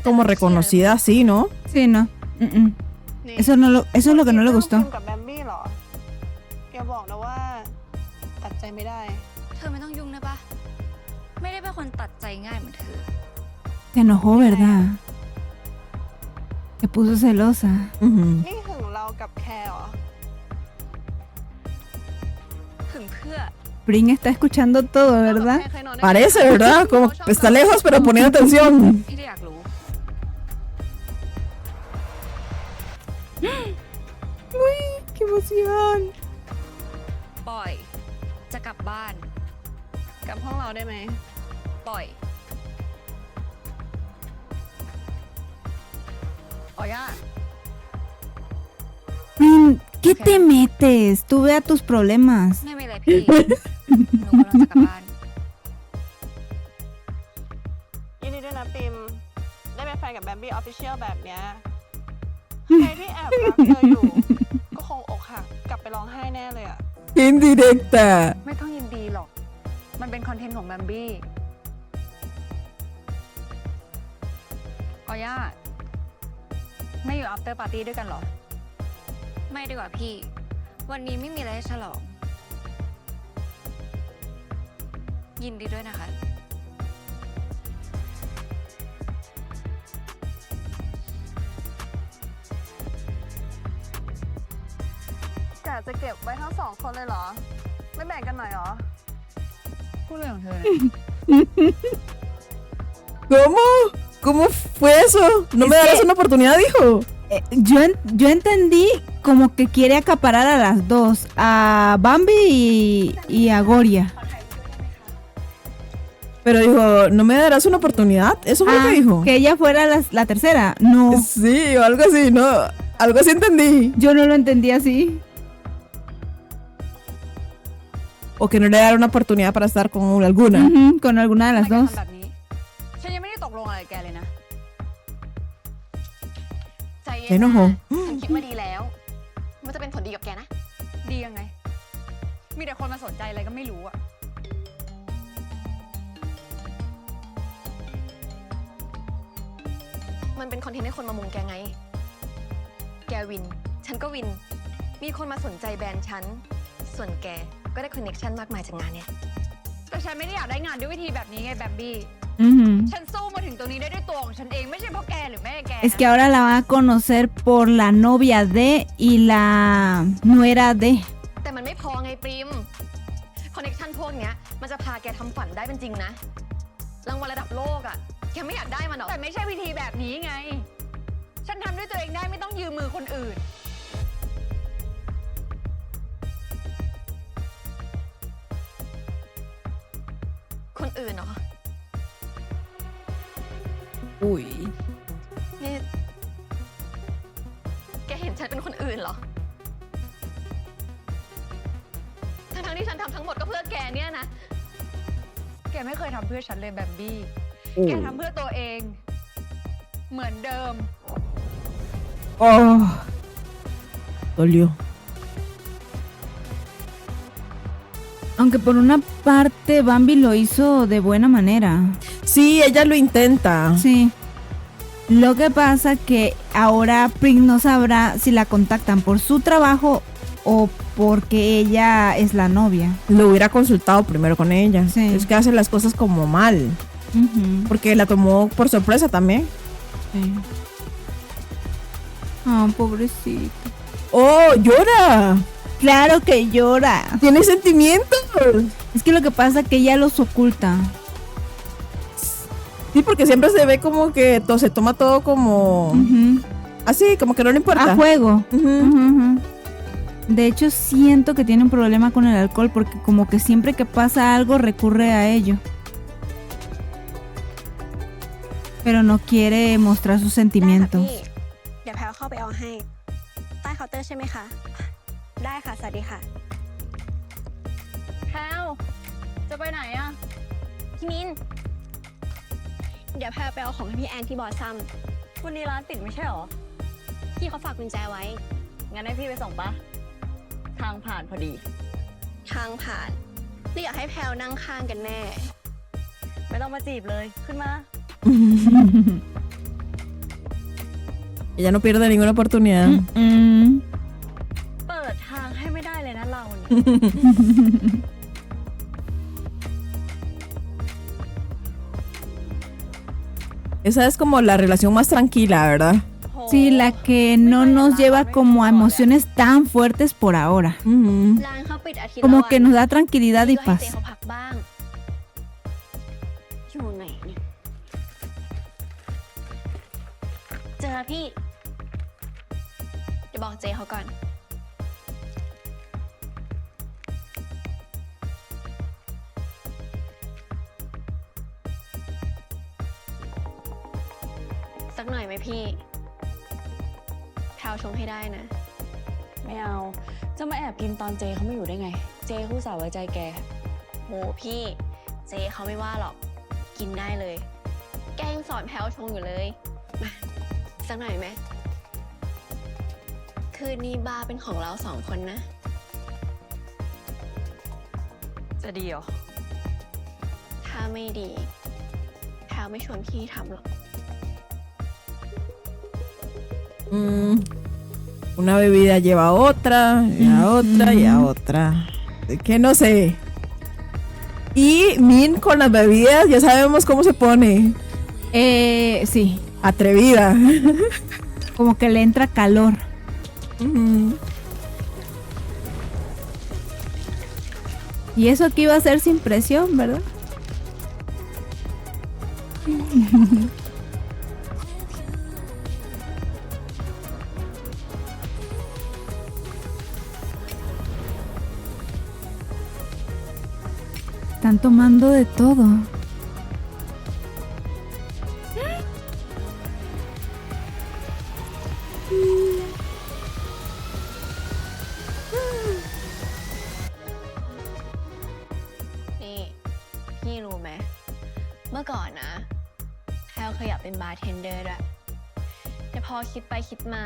como reconocida así, ¿no? Sí, no. Eso es lo que no le gustó. กับแบมบี้เหรออย่าบอกนะว่าตัดใจไม่ได้ ท เธอไม่ต้องยุ่งนะปะไม่ได้เป็นคนตัดใจง่ายเหมือนเธอ Se enojó, ¿verdad? Se puso celosa. นี่หึงเรากับแคร์เหรอ ถึงเพื่อ Pring está escuchando todo, ¿verdad? Parece, ¿verdad? Como está lejos, pero poniendo atención. พี่ได้อยากรู้ Uy, qué emoción. ปล่อย จะกลับบ้าน กับห้องเราได้ไหม ปล่อย Oiga, Pring, ¿qué te metes? Tú ve a tus problemas. ไม่มีอะไรพี่ หนูกำลังจะกลับบ้าน ยินดีด้วยนะปิม ได้เป็นแฟนกับแบมบี้ออฟฟิเชียลแบบเนี้ย ใครที่แอบรักเธออยู่ ก็คงอกหักกลับไปร้องไห้แน่เลยอะ Indirecta. ไม่ต้องยินดีหรอก มันเป็นคอนเทนต์ของแบมบี้กอย่าไม่อยู่ after party ด้วยกันเหรอ ไม่ดีกว่าพี่ วันนี้ไม่มีอะไรให้ฉลอง ยินดีด้วยนะคะ กะจะเก็บไว้ทั้ง2 คนเลยเหรอ ไม่แบ่งกันหน่อยเหรอ พูดเรื่องของเธอนะ ¿Cómo? ¿Cómo fue eso? ¿No me darás una oportunidad, dijo? Yo entendí como que quiere acaparar a las dos, a Bambi y a Goria. Pero dijo, ¿no me darás una oportunidad? ¿Eso fue lo que dijo? Que ella fuera la tercera. No. Sí, o algo así, ¿no? Algo así entendí. Yo no lo entendí así. O que no le dará una oportunidad para estar con alguna. Con alguna de las ทำไม dos. แกทำแบบนี้ ฉันยังไม่ได้ตกลงอะไรกับแกเลยนะ ใจเย็ Se นนะ enojó. ฉันคิดมาดีแล้ว มันจะเป็นผลดีกับแกนะ ดียังไง มีแต่คนมาสนใจอะไรก็ไม่รู้อะ มันเป็นคอนเทนต์ให้คนมามุงแกไง แกวิน ฉันก็วิน มีคนมาสนใจแบรนด์ฉัน ส่วนแกก็ได้คอนเน็กชันมากมายจากงานเนี่ย แต่ฉันไม่ได้อยากได้งานด้วยวิธีแบบนี้ไงแบมบี้ ฉันสู้มาถึงตรงนี้ได้ด้วยตัวของฉันเองไม่ใช่เพราะแกหรือแม่แก Es que ahora la va a conocer por la novia de y la nuera de. แต่มันไม่พอไงปริม คอนเน็กชันพวกเนี้ยมันจะพาแกทำฝันได้เป็นจริงนะ รางวัลระดับโลกอ่ะ แกไม่อยากได้มันหรอ แต่ไม่ใช่วิธีแบบนี้ไง ฉันทำด้วยตัวเองได้ไม่ต้องยืมมือคนอื่น คนอื่นเหรอ Uy. นี่แกเห็นฉันเป็นคนอื่นเหรอ ทั้งที่ฉันทำทั้งหมดก็เพื่อแกเนี่ยนะ แกไม่เคยทำเพื่อฉันเลยแบมบี้ แกทำเพื่อตัวเอง เหมือนเดิม Oh. Dolió. Aunque por una parte Bambi lo hizo de buena manera. Sí, ella lo intenta. Sí. Lo que pasa que ahora Pring no sabrá si la contactan por su trabajo o porque ella es la novia. Lo hubiera consultado primero con ella. Sí. Es que hace las cosas como mal. Porque la tomó por sorpresa también. Sí. Ah, pobrecito. ¡Oh, llora! Claro que llora. Tiene sentimientos. Es que lo que pasa es que ella los oculta. Sí, porque siempre se ve como que se toma todo como... Así, como que no le importa. A juego. De hecho, siento que tiene un problema con el alcohol porque como que siempre que pasa algo recurre a ello. Pero no quiere mostrar sus ได้ค่ะ sentimientos. พี่ เดี๋ยวแพลวเข้าไปเอาให้ ใต้เคาน์เตอร์ใช่ไหมคะ ได้ค่ะ สวัสดีค่ะ แพลวจะไปไหนอะ พี่มิน เดี๋ยวแพลวไปเอาของให้พี่แอนที่บอสซัม วันนี้ร้านปิดไม่ใช่หรอ พี่เขาฝากกุญแจไว้ งั้นให้พี่ไปส่งปะ ทางผ่านพอดี ทางผ่านนี่อยากให้แพลวนั่งข้างกันแน่ ไม่ต้องมาจีบเลย ขึ้นมา Ella no pierde ninguna oportunidad. เปิดทางให้ไม่ได้เลยนะเราเนี่ย Esa es como la relación más tranquila, ¿verdad? Sí, la que no nos lleva como a emociones tan fuertes por ahora. ร้านเขาปิดอาทิตย์ละ Como วัน que nos da tranquilidad y พี่ก็ให้ paz. เจเขาพักบ้าง อยู่ไหนเนี่ย เจอแล้วพี่ เดี๋ยวบอกเจเขาก่อน สักหน่อยไหมพี่ แพลวชงให้ได้นะ ไม่เอา จะมาแอบกินตอนเจเขาไม่อยู่ได้ไง เจเขาอุตส่าห์ไว้ใจแก โหพี่ เจเขาไม่ว่าหรอก กินได้เลย แกยังสอนแพลวชงอยู่เลย มาสักหน่อยไหม คืนนี้บาร์เป็นของเรา2 คนนะ จะดีเหรอ ถ้าไม่ดี แพลวไม่ชวนพี่ทำหรอก Una bebida lleva a otra, y a otra, y a otra. Es que no sé. Y Min con las bebidas, ya sabemos cómo se pone. Sí. Atrevida. Como que le entra calor. Y eso que iba a ser sin presión, ¿verdad? Están tomando de todo.นี่ พี่รู้ไหม เมื่อก่อนนะ แพลวเคยอยากเป็นบาร์เทนเดอร์ด้วย แต่พอคิดไปคิดมา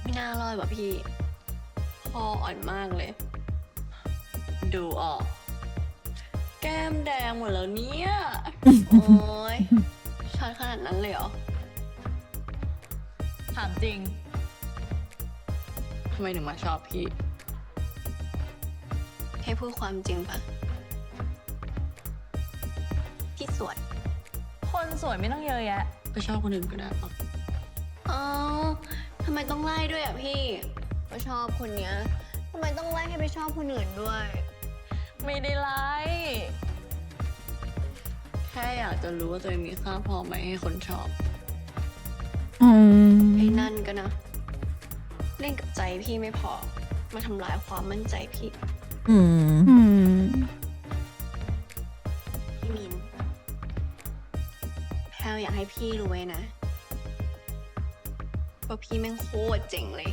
ไม่น่ารอดว่ะพี่ พออ่อนมากเลย ดูออก แก้มแดงหมดแล้วเนี่ย โอ้ยช็อตขนาดนั้นเลยเหรอ ถามจริง ทำไมถึงมาชอบพี่ ให้พูดความจริงปะพี่สวย คนสวยไม่ต้องเยอะแยะ ไปชอบคนอื่นก็ได้ปะ อ๋อทำไมต้องไล่ด้วยอ่ะพี่ก็ชอบคนเนี้ยทำไมต้องไล่ให้ไปชอบคนอื่นด้วย ไม่ได้ไล่แค่อยากจะรู้ว่าตัวเองมีค่าพอไหมให้คนชอบ ไอ้นั่นก็นะ เล่นกับใจพี่ไม่พอ มาทำลายความมั่นใจพี่ พี่มิน แพลวอยากให้พี่รู้ไว้นะว่าพี่แม่งโคตรเจ๋งเลย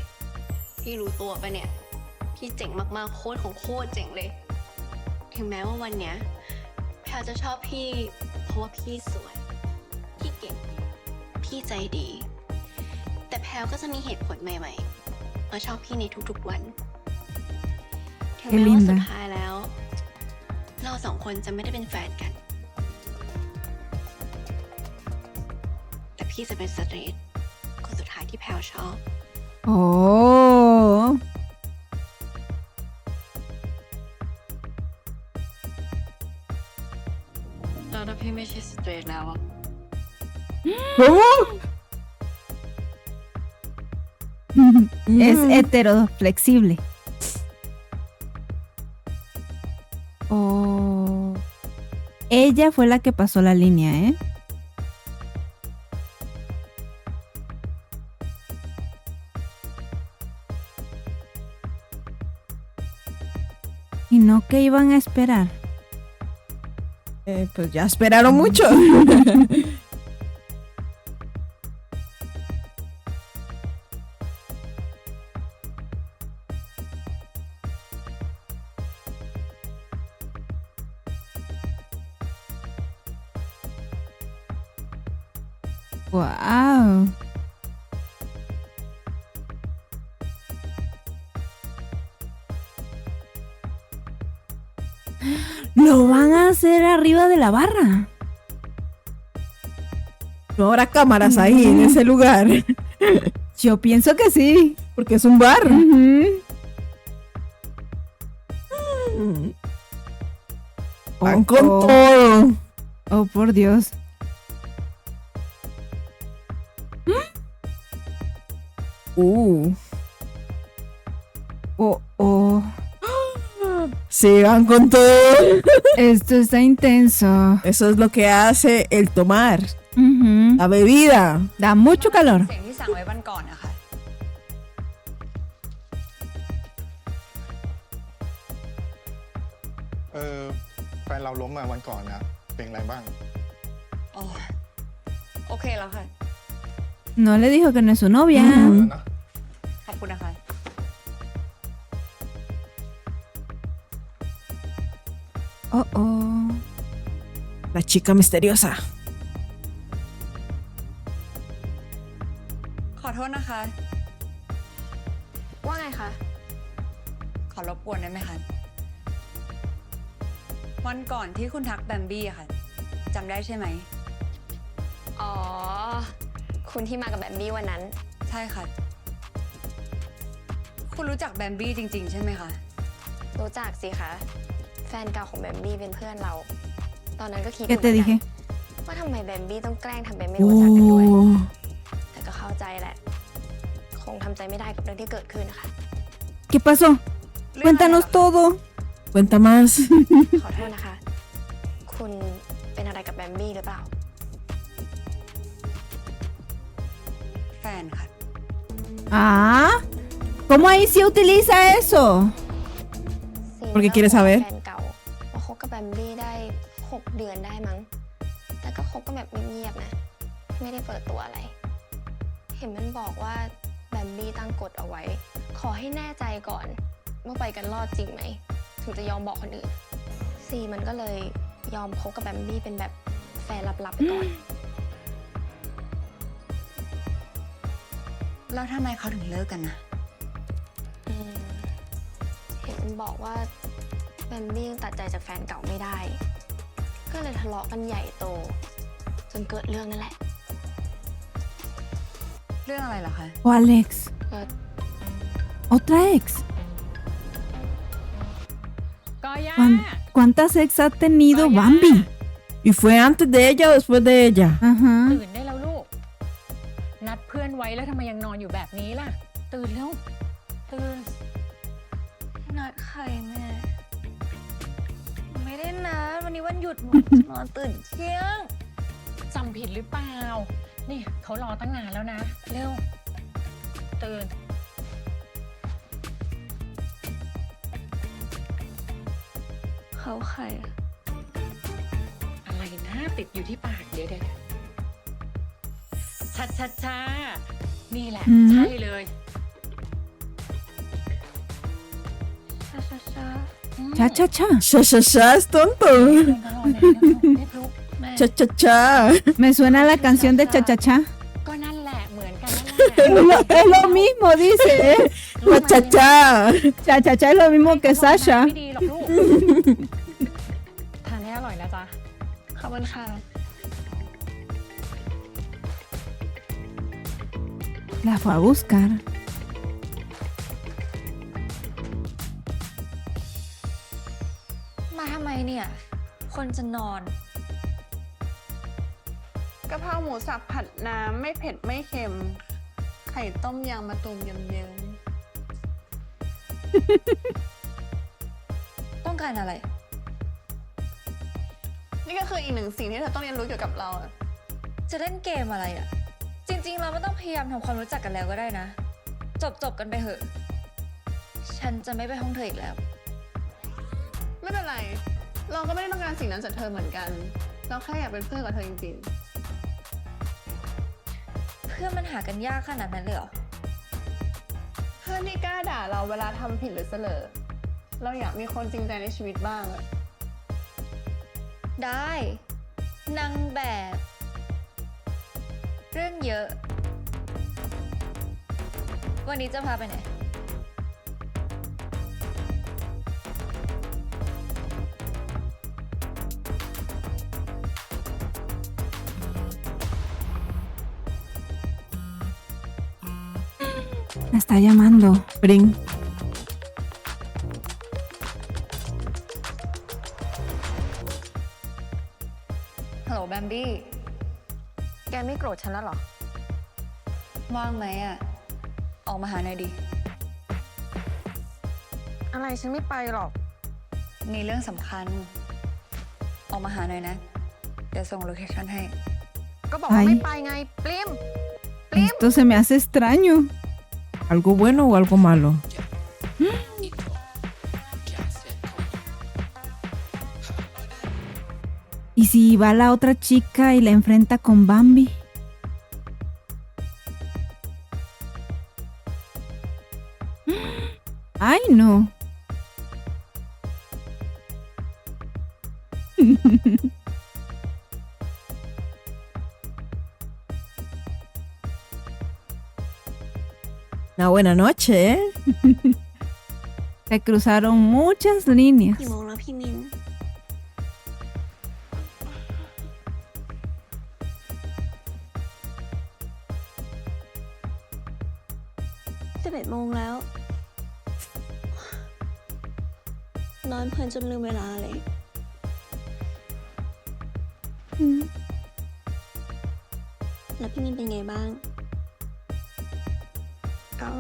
พี่รู้ตัวปะเนี่ย พี่เจ๋งมากๆ โคตรของโคตรเจ๋งเลย ถึงแม้ว่าวันเนี้ยแพลวจะชอบพี่ เพราะว่าพี่สวย พี่เก่ง พี่ใจดี แต่แพลวก็จะมีเหตุผลใหม่ๆ มาชอบพี่ในทุกๆวัน ถึงแม้ว่าสุดท้ายแล้ว เรา2 คนจะไม่ได้เป็นแฟนกัน แต่พี่จะเป็นสตรีทคนสุดท้ายที่แพลวชอบ Oh. แล้วถ้าพี่ไม่ใช่สเตรทแล้วอะ Es heteroflexible. Oh. Ella fue la que pasó la línea, ¿eh? ¿Y no qué iban a esperar? Pues ya esperaron mucho. Wow. Lo van a hacer arriba de la barra. No habrá cámaras ahí en ese lugar. Yo pienso que sí. Porque es un bar. Van con todo. Oh, por Dios. Oh. Se van con todo. Esto está intenso. Eso es lo que hace el tomar. Ujú. La bebida. Da mucho calor. เสียงที่สั่งไว้วันก่อนนะคะ แฟนเราล้มมาวันก่อนนะ เป็นไรบ้าง อ๋อ โอเคแล้วค่ะ No le dijo que no es su novia. ขอบคุณนะคะ Oh. La chica misteriosa. ขอโทษนะคะ ว่าไงคะ ขอรบกวนได้ไหมคะ วันก่อนที่คุณทักแบมบี้อะค่ะจำได้ใช่ไหม อ๋อ คุณที่มากับแบมบี้วันนั้น ใช่ค่ะ คุณรู้จักแบมบี้จริง ๆ ใช่ไหมคะ รู้จักสิคะ แฟนเก่าของแบมบี้เป็นเพื่อนเรา ตอนนั้นก็คิด ¿Qué te dije? ว่าทำไมแบมบี้ต้องแกล้งทำเป็นไม่รู้จักกันด้วย แต่ก็เข้าใจแหละ คงทำใจไม่ได้กับเรื่องที่เกิดขึ้นนะคะ ¿Qué pasó? Cuéntanos todo. Cuenta más. ขอโทษนะคะ คุณเป็นอะไรกับแบมบี้หรือเปล่า แฟนค่ะ Ah. ¿Cómo ahí se utiliza eso? ¿Por qué quieres saber? แฟนเก่าว่าคบกับแบมบี้ได้ 6 เดือนได้มั้ง แต่ก็คบกันแบบเงียบๆนะ ไม่ได้เปิดตัวอะไร เห็นมันบอกว่าแบมบี้ตั้งกฎเอาไว้ ขอให้แน่ใจก่อนว่าไปกันรอดจริงไหม ถึงจะยอมบอกคนอื่น ซีมันก็เลยยอมคบกับแบมบี้เป็นแบบแฟนลับๆไปก่อน แล้วทำไมเขาถึงเลิกกันนะ เห็นมันบอกว่าแบมบี้ยังตัดใจจากแฟนเก่าไม่ได้ ก็เลยทะเลาะกันใหญ่โต จนเกิดเรื่องนั่นแหละ เรื่องอะไรเหรอคะ O Alex. เออ Otra ex. ก็ย่า ¿Cuántas ex ha tenido Bambi? ¿Y fue antes de ella o después de ella? Ajá. ตื่นได้แล้วลูก นัดเพื่อนไว้แล้วทำไมยังนอนอยู่แบบนี้ล่ะ ตื่นแล้ว ตื่น นัดใครแม่ ไม่ได้นัดวันนี้วันหยุดหนูนอนตื่นเที่ยง จำผิดหรือเปล่า นี่เขารอตั้งนานแล้วนะ เร็ว ตื่น เขาใครอะ อะไรนะติดอยู่ที่ปากเดี๋ยวช้านี่แหละ ใช่เลย Cha, cha, cha. Cha, cha, cha, es tonto. Cha, cha, cha. Me suena la canción de Cha, cha, cha. ก็นั่นแหละ เหมือนกันนั่นแหละ Es lo mismo, dice. La cha, cha. Cha, cha, cha es lo mismo que Sasha. ไม่ดีหรอกลูก ทานให้อร่อยนะจ๊ะ ขอบคุณค่ะ La fue a buscar. มาทำไมเนี่ย คนจะนอน กะเพราหมูสับผัดน้ำไม่เผ็ดไม่เค็ม ไข่ต้มยางมะตูมเยิ้ม ต้องการอะไร ๆนี่ก็คืออีกหนึ่งสิ่งที่เธอต้องเรียนรู้เกี่ยวกับเราอะ จะเล่นเกมอะไรอะจริงๆ เราไม่ต้องพยายามทำความรู้จักกันแล้วก็ได้นะ จบกันไปเถอะ ฉันจะไม่ไปห้องเธออีกแล้ว ไม่เป็นไร เราก็ไม่ได้ต้องการสิ่งนั้นจากเธอเหมือนกัน เราแค่อยากเป็นเพื่อนกับเธอจริง เพื่อนมันหากันยากขนาดนั้นเลยเหรอ ๆเพื่อนที่กล้าด่าเราเวลาทำผิดหรือเสลอ เราอยากมีคนจริงใจในชีวิตบ้างอะ ได้นางแบบ เรื่องเยอะ วันนี้จะพาไปไหน La está llamando. Bring. ฮัลโหลแบมบี้ แกไม่โกรธฉันแล้วเหรอ ว่างไหมอะ ออกมาหาหน่อยดิ อะไรฉันไม่ไปหรอก มีเรื่องสำคัญ ออกมาหาหน่อยนะ เดี๋ยวส่งโลเคชั่นให้ ก็บอกว่าไม่ไปไง ปลิม Esto se me hace extraño. ¿Algo bueno o algo malo? ¿Y si va la otra chica y la enfrenta con Bambi? ¡Ay, no! Una buena noche, ¿eh? Se cruzaron muchas líneas. กี่โมงแล้วพี่มิน 11 โมงแล้ว นอนเพลินจนลืมเวลาเลย แล้วพี่มินเป็นไงบ้าง ก็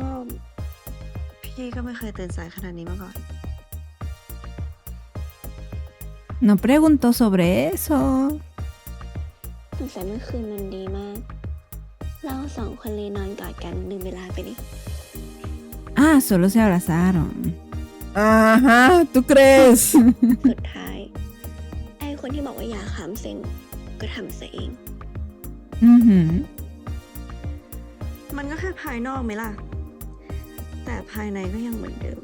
พี่ก็ไม่เคยตื่นสายขนาดนี้มาก่อน No preguntó sobre eso. สงสัยเมื่อคืนมันดีมาก เราสองคนเลยนอนกอดกันลืมเวลาไปดิ Ah, solo se abrazaron. Ajá, ¿tú crees? สุดท้าย ไอ้คนที่บอกว่าอย่าขามเซ็งก็ทำซะเอง Ujú. มันก็แค่ภายนอกไหมล่ะ แต่ภายในก็ยังเหมือนเดิม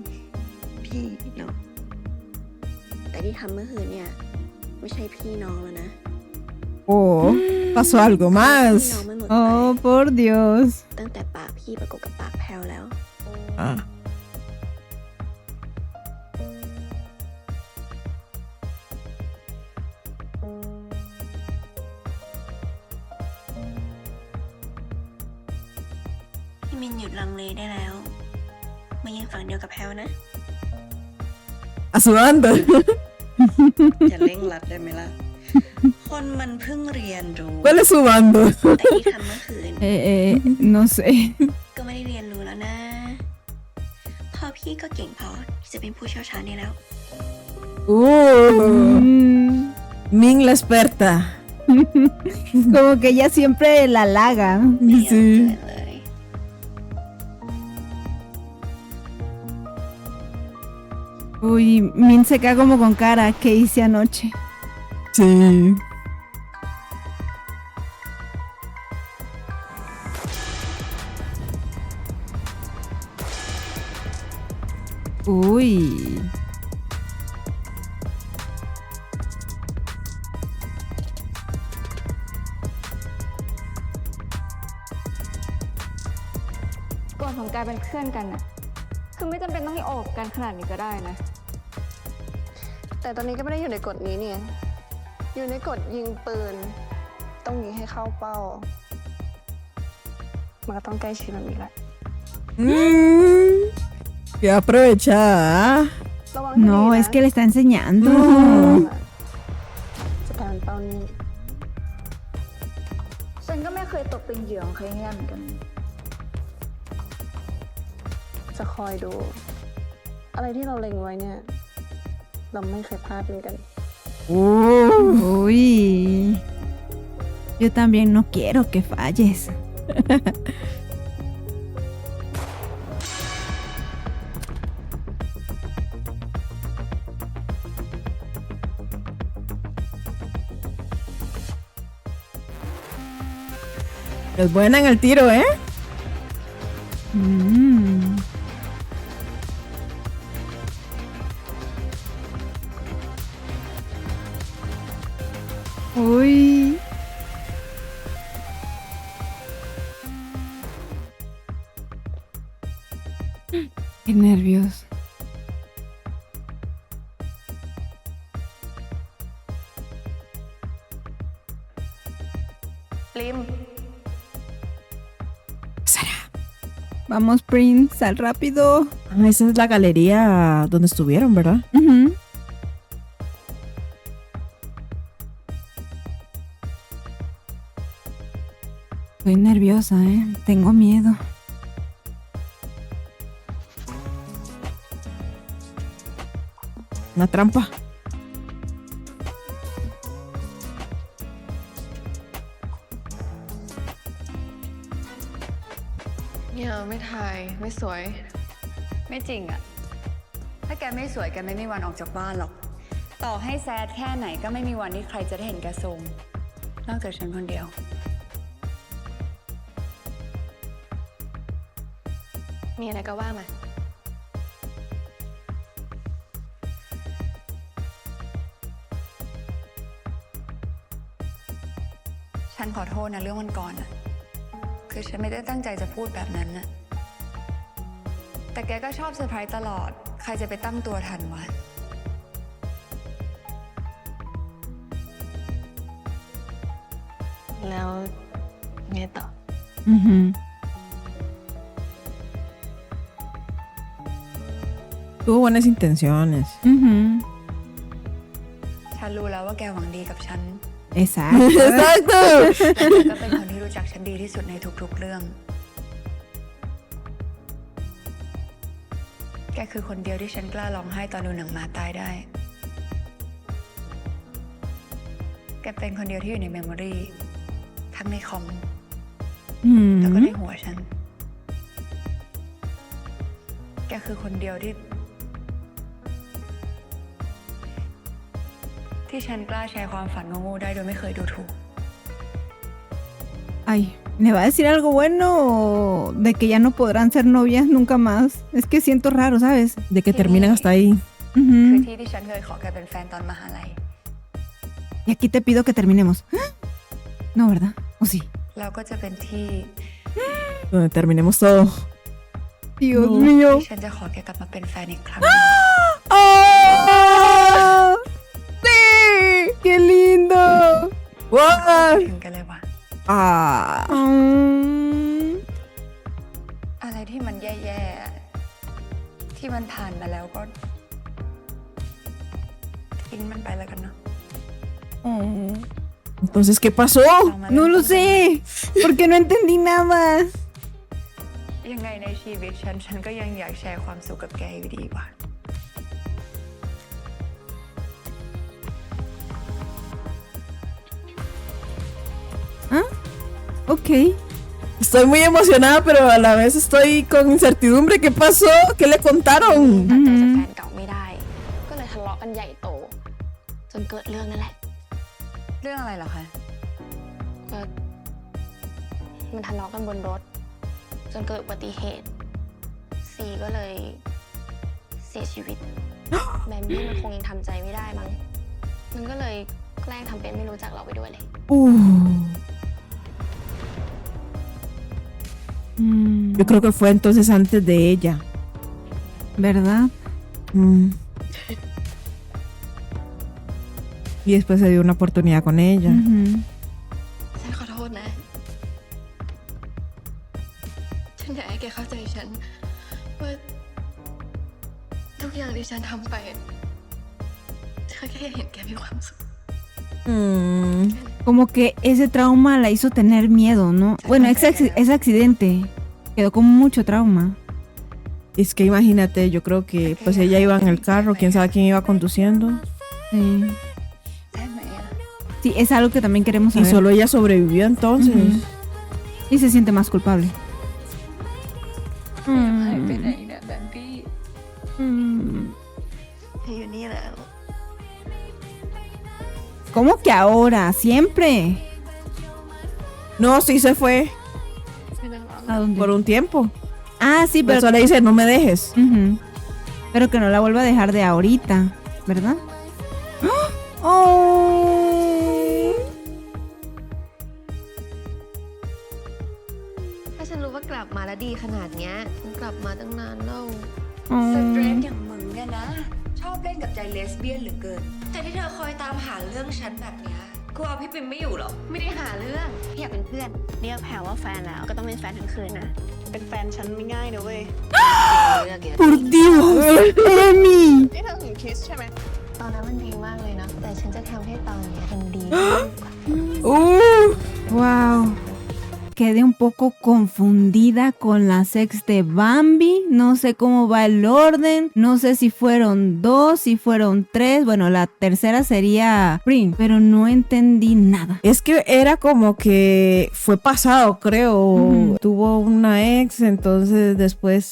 พี่เนาะ แต่ที่ทำเมื่อคืนเนี่ย ไม่ใช่พี่น้องแล้วนะ Oh, pasó algo พี่น้อง más. ไม่หมด Oh, por Dios. ตั้งแต่ปากพี่ประกบกับปากแพลวแล้ว Ah. พี่มินหยุดลังเลได้แล้ว มายืนฝั่งเดียวกับแพลวนะ A su banda. อย่าเร่งรัดได้ไหมล่ะ คนมันเพิ่งเรียนรู้ ¿Cuál es su bando? แต่ที่ทำเมื่อคืน No sé. ก็ไม่ได้เรียนรู้แล้วนะ พอพี่ก็เก่งพอที่จะเป็นผู้เชี่ยวชาญได้แล้ว Ming la experta. Como que ella siempre la halaga. Sí. เลย Uy, Min se queda como con cara. ¿Qué hice anoche? Sí. Uy.ก่อนของการเป็นเพื่อนกันน่ะ คือไม่จำเป็นต้องให้โอบกันขนาดนี้ก็ได้นะ แต่ตอนนี้ก็ไม่ได้อยู่ในกฎนี้เนี่ย อยู่ในกฎยิงปืน ต้องยิงให้เข้าเป้า มันก็ต้องใกล้ชิดแบบนี้แหละ Que aprovechada. ระวังให้ดี No, นะ es que le está enseñando. จะแทนเป้านี้ ฉันก็ไม่เคยตกเป็นเหยื่อของใครง่ายเหมือนกัน จะคอยดู อะไรที่เราเล็งไว้เนี่ย เราไม่เคยพลาดเหมือนกัน Uy. Yo también no quiero que falles. Es buena en el tiro, ¿eh? Uy. Qué nervios. Plim. Vamos, Prince, sal rápido. Ah, esa es la galería donde estuvieron, ¿verdad? Ujú. Estoy nerviosa, ¿eh? Tengo miedo. Una trampa.เนี่ยไม่ถ่ายไม่สวย ไม่จริงอะถ้าแกไม่สวยแกไม่มีวันออกจากบ้านหรอก ต่อให้แซดแค่ไหนก็ไม่มีวันที่ใครจะได้เห็นแกโทรมนอกจากฉันคนเดียว มีอะไรก็ว่ามา ฉันขอโทษนะเรื่องวันก่อนอะคือฉันไม่ได้ตั้งใจจะพูดแบบนั้นนะแต่แกก็ชอบเซอร์ไพรส์ตลอด ใครจะไปตั้งตัวทันวะ แล้วไงต่อ Tuvo buenas intenciones. ฉันรู้แล้วว่าแกหวังดีกับฉัน Exacto. Exacto. แกก็เป็นคนที่รู้จักฉันดีที่สุดในทุกๆเรื่อง แกคือคนเดียวที่ฉันกล้าร้องไห้ตอนดูหนังหมาตายได้ แกเป็นคนเดียวที่อยู่ในเมมโมรีทั้งในคอมแล้วก็ในหัวฉัน แกคือคนเดียวที่ฉันกล้าแชร์ความฝันโง่ๆได้โดยไม่เคยดูถูก Ay, ¿me va a decir algo bueno de que ya no podrán ser novias nunca más? Es que siento raro, ¿sabes? De que terminan hasta ahí. คือที่ที่ฉันเคยขอแกเป็นแฟนตอนมหาลัย Y aquí te pido que terminemos. No, ¿verdad? ¿O sí? แล้วก็จะเป็นที่ Donde terminemos todo. Dios mío. ที่ฉันจะขอแกกลับมาเป็นแฟนอีกครั้ง ¡Oh! ¡Sí! ¡Qué lindo! ¡Wow! ถึงกันเลยว่ะ อะไรที่มันแย่ๆ ที่มันผ่านมาแล้วก็ทิ้งมันไปแล้วกันเนาะ Entonces, ¿qué pasó? No lo sé, porque no entendí nada. ยังไงในชีวิตฉันก็ยังอยากแชร์ความสุขกับแกอยู่ดีว่ะ ¿Ah? Ok. Estoy muy emocionada, pero a la vez estoy con incertidumbre. ¿Qué pasó? ¿Qué le contaron? ตัดใจจากแฟนเก่าไม่ได้ ก็เลยทะเลาะกันใหญ่โต จนเกิดเรื่องนั่นแหละ เรื่องอะไรเหรอคะ ก็มันทะเลาะกันบนรถ จนเกิดอุบัติเหตุซีก็เลยเสียชีวิต แบมบี้มันคงยังทำใจไม่ได้มั้ง มันก็เลยแกล้งทำเป็นไม่รู้จักเราไปด้วยเลย Yo creo que fue entonces antes de ella. ¿Verdad? Y después se dio una oportunidad con ella. ฉันขอโทษนะ ฉันอยากให้แกเข้าใจฉันว่าทุกอย่างที่ฉันทำไปฉันแค่เห็นแกมีความสุข Como que ese trauma la hizo tener miedo, ¿no? Bueno, ese accidente quedó con mucho trauma. Es que imagínate, yo creo que pues ella iba en el carro, quién sabe quién iba conduciendo. Sí. Sí, es algo que también queremos saber. Y solo ella sobrevivió entonces. Y se siente más culpable. หายไปไหนนะแบมบี้ อยู่นี่แล้ว ¿Cómo que ahora? ¿Siempre? No, sí se fue. ¿A dónde? Por un tiempo. Ah, sí, pero... Por eso le dice, no me dejes. Pero que no la vuelva a dejar de ahorita, ¿verdad? ¡Oh! ถ้าฉันรู้ว่ากลับมาแล้วดีขนาดเนี้ยฉันกลับมาตั้งนานแล้ว สเตรทอย่างมึงเนี่ยนะ ชอบเล่นกับใจเลสเบี้ยนเหลือเกิน แต่ที่เธอคอยตามหาเรื่องฉันแบบเนี้ยกูเอาพี่ปิมไม่อยู่หรอก ไม่ได้หาเรื่องอยากเป็นเพื่อน เรียกแพรว่าแฟนแล้วก็ต้องเป็นแฟนทั้งคืนนะ เป็นแฟนฉันไม่ง่ายนะเว้ย เลือกเยอะ Por Dios, Emi. นี่เธอถึงคิสใช่ไหม ตอนนั้นมันดีมากเลยนะ แต่ฉันจะทำให้ตอนนี้มันดี ¡Wow! quedé un poco confundida con las ex de Bambi. No sé cómo va el orden. No sé si fueron 2, si fueron 3. Bueno, la tercera sería Prim, pero no entendí nada. Es que era como que fue pasado, creo. Tuvo una ex, entonces después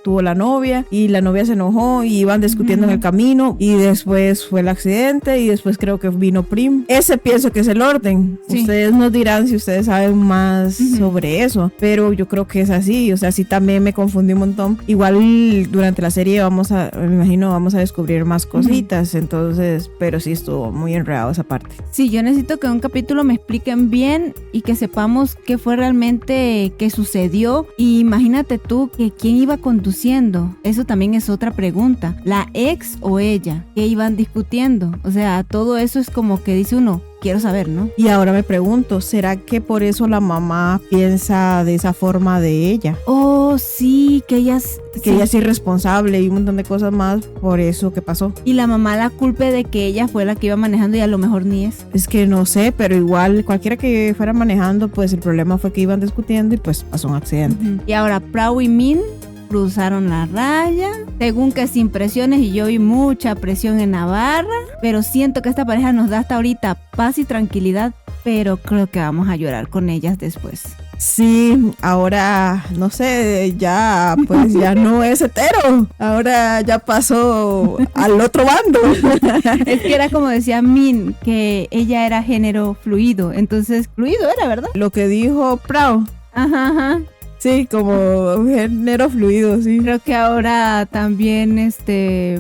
tuvo la novia y la novia se enojó y iban discutiendo en el camino y después fue el accidente y después creo que vino Prim. Ese pienso que es el orden. Sí. Ustedes nos dirán si ustedes saben más sobre eso, pero yo creo que es así. O sea, sí, también me confundí un montón. Igual durante la serie me imagino vamos a descubrir más cositas, entonces, pero sí estuvo muy enredado esa parte. Sí, yo necesito que en un capítulo me expliquen bien y que sepamos qué fue realmente que sucedió. Y imagínate tú que quién iba conduciendo. Eso también es otra pregunta. ¿La ex o ella? ¿Qué iban discutiendo? O sea, todo eso es como que dice uno, quiero saber, ¿no? Y ahora me pregunto, ¿será que por eso la mamá piensa de esa forma de ella? Oh, sí, que ella es irresponsable y un montón de cosas más por eso que pasó. Y la mamá la culpe de que ella fue la que iba manejando y a lo mejor ni es. Es que no sé, pero igual cualquiera que fuera manejando, pues el problema fue que iban discutiendo y pues pasó un accidente. Y ahora Prao y Min cruzaron la raya, según que sin presiones, y yo vi mucha presión en Navarra, pero siento que esta pareja nos da hasta ahorita paz y tranquilidad, pero creo que vamos a llorar con ellas después. Sí, ahora, no sé, ya pues ya no es hetero, ahora ya pasó al otro bando. Es que era como decía Min, que ella era género fluido, entonces fluido era, ¿verdad? Lo que dijo Prao. Ajá. Sí, como género fluido, sí. Creo que ahora también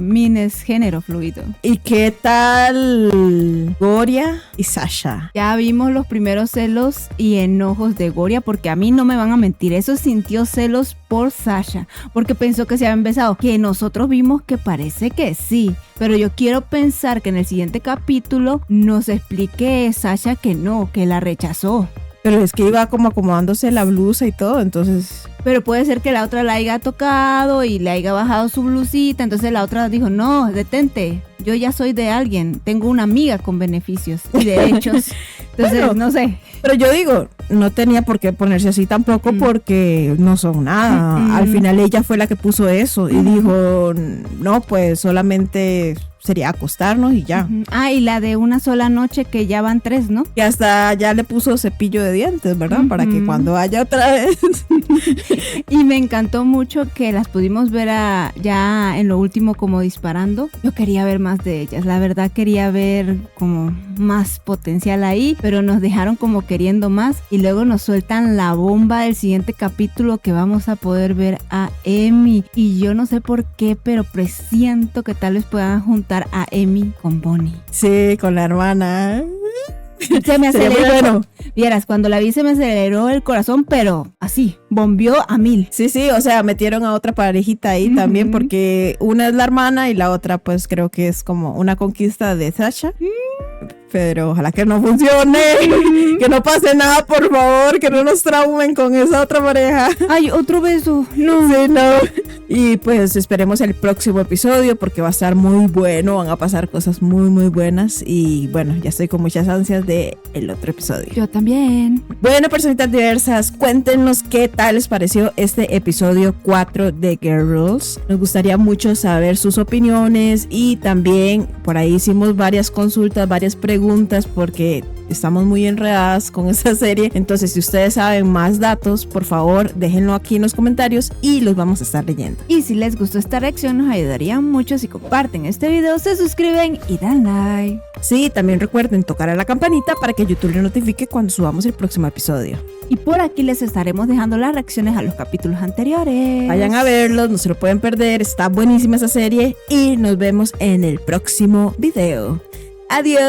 Min es género fluido. ¿Y qué tal Goria y Sasha? Ya vimos los primeros celos y enojos de Goria, porque a mí no me van a mentir, eso sintió celos por Sasha, porque pensó que se habían besado, que nosotros vimos que parece que sí, pero yo quiero pensar que en el siguiente capítulo nos explique Sasha que no, que la rechazó. Pero es que iba como acomodándose la blusa y todo, entonces... Pero puede ser que la otra la haya tocado y le haya bajado su blusita, entonces la otra dijo, no, detente, yo ya soy de alguien, tengo una amiga con beneficios y derechos, entonces bueno, no sé. Pero yo digo, no tenía por qué ponerse así tampoco porque no son nada. Al final ella fue la que puso eso y dijo, no, pues solamente sería acostarnos y ya. Ah, y la de una sola noche que ya van 3, ¿no? Y hasta ya le puso cepillo de dientes, ¿verdad? Para que cuando haya otra vez. Y me encantó mucho que las pudimos ver ya en lo último como disparando. Yo quería ver más de ellas, la verdad quería ver como más potencial ahí, pero nos dejaron como queriendo más y luego nos sueltan la bomba del siguiente capítulo que vamos a poder ver a Emi. Y yo no sé por qué, pero presiento que tal vez puedan juntar a Emi con Bonnie. Sí, con la hermana. Se me aceleró. Muy bueno. Vieras, cuando la vi se me aceleró el corazón, pero así, bombeó a 1000. Sí, o sea, metieron a otra parejita ahí también, porque una es la hermana y la otra pues creo que es como una conquista de Sasha. Pero ojalá que no funcione, que no pase nada, por favor, que no nos traumen con esa otra pareja. Ay, otro beso. No. Sí, no. Y pues esperemos el próximo episodio porque va a estar muy bueno, van a pasar cosas muy, muy buenas. Y bueno, ya estoy con muchas ansias de el otro episodio. Yo también. Bueno, personitas diversas, cuéntenos qué tal les pareció este episodio 4 de Girls. Nos gustaría mucho saber sus opiniones y también por ahí hicimos varias consultas, varias preguntas porque estamos muy enredadas con esta serie. Entonces, si ustedes saben más datos, por favor, déjenlo aquí en los comentarios y los vamos a estar leyendo. Y si les gustó esta reacción, nos ayudaría mucho si comparten este video, se suscriben y dan like. Sí, también recuerden tocar a la campanita para que YouTube les notifique cuando subamos el próximo episodio. Y por aquí les estaremos dejando las reacciones a los capítulos anteriores. Vayan a verlos, no se lo pueden perder, está buenísima esa serie y nos vemos en el próximo video. Adiós.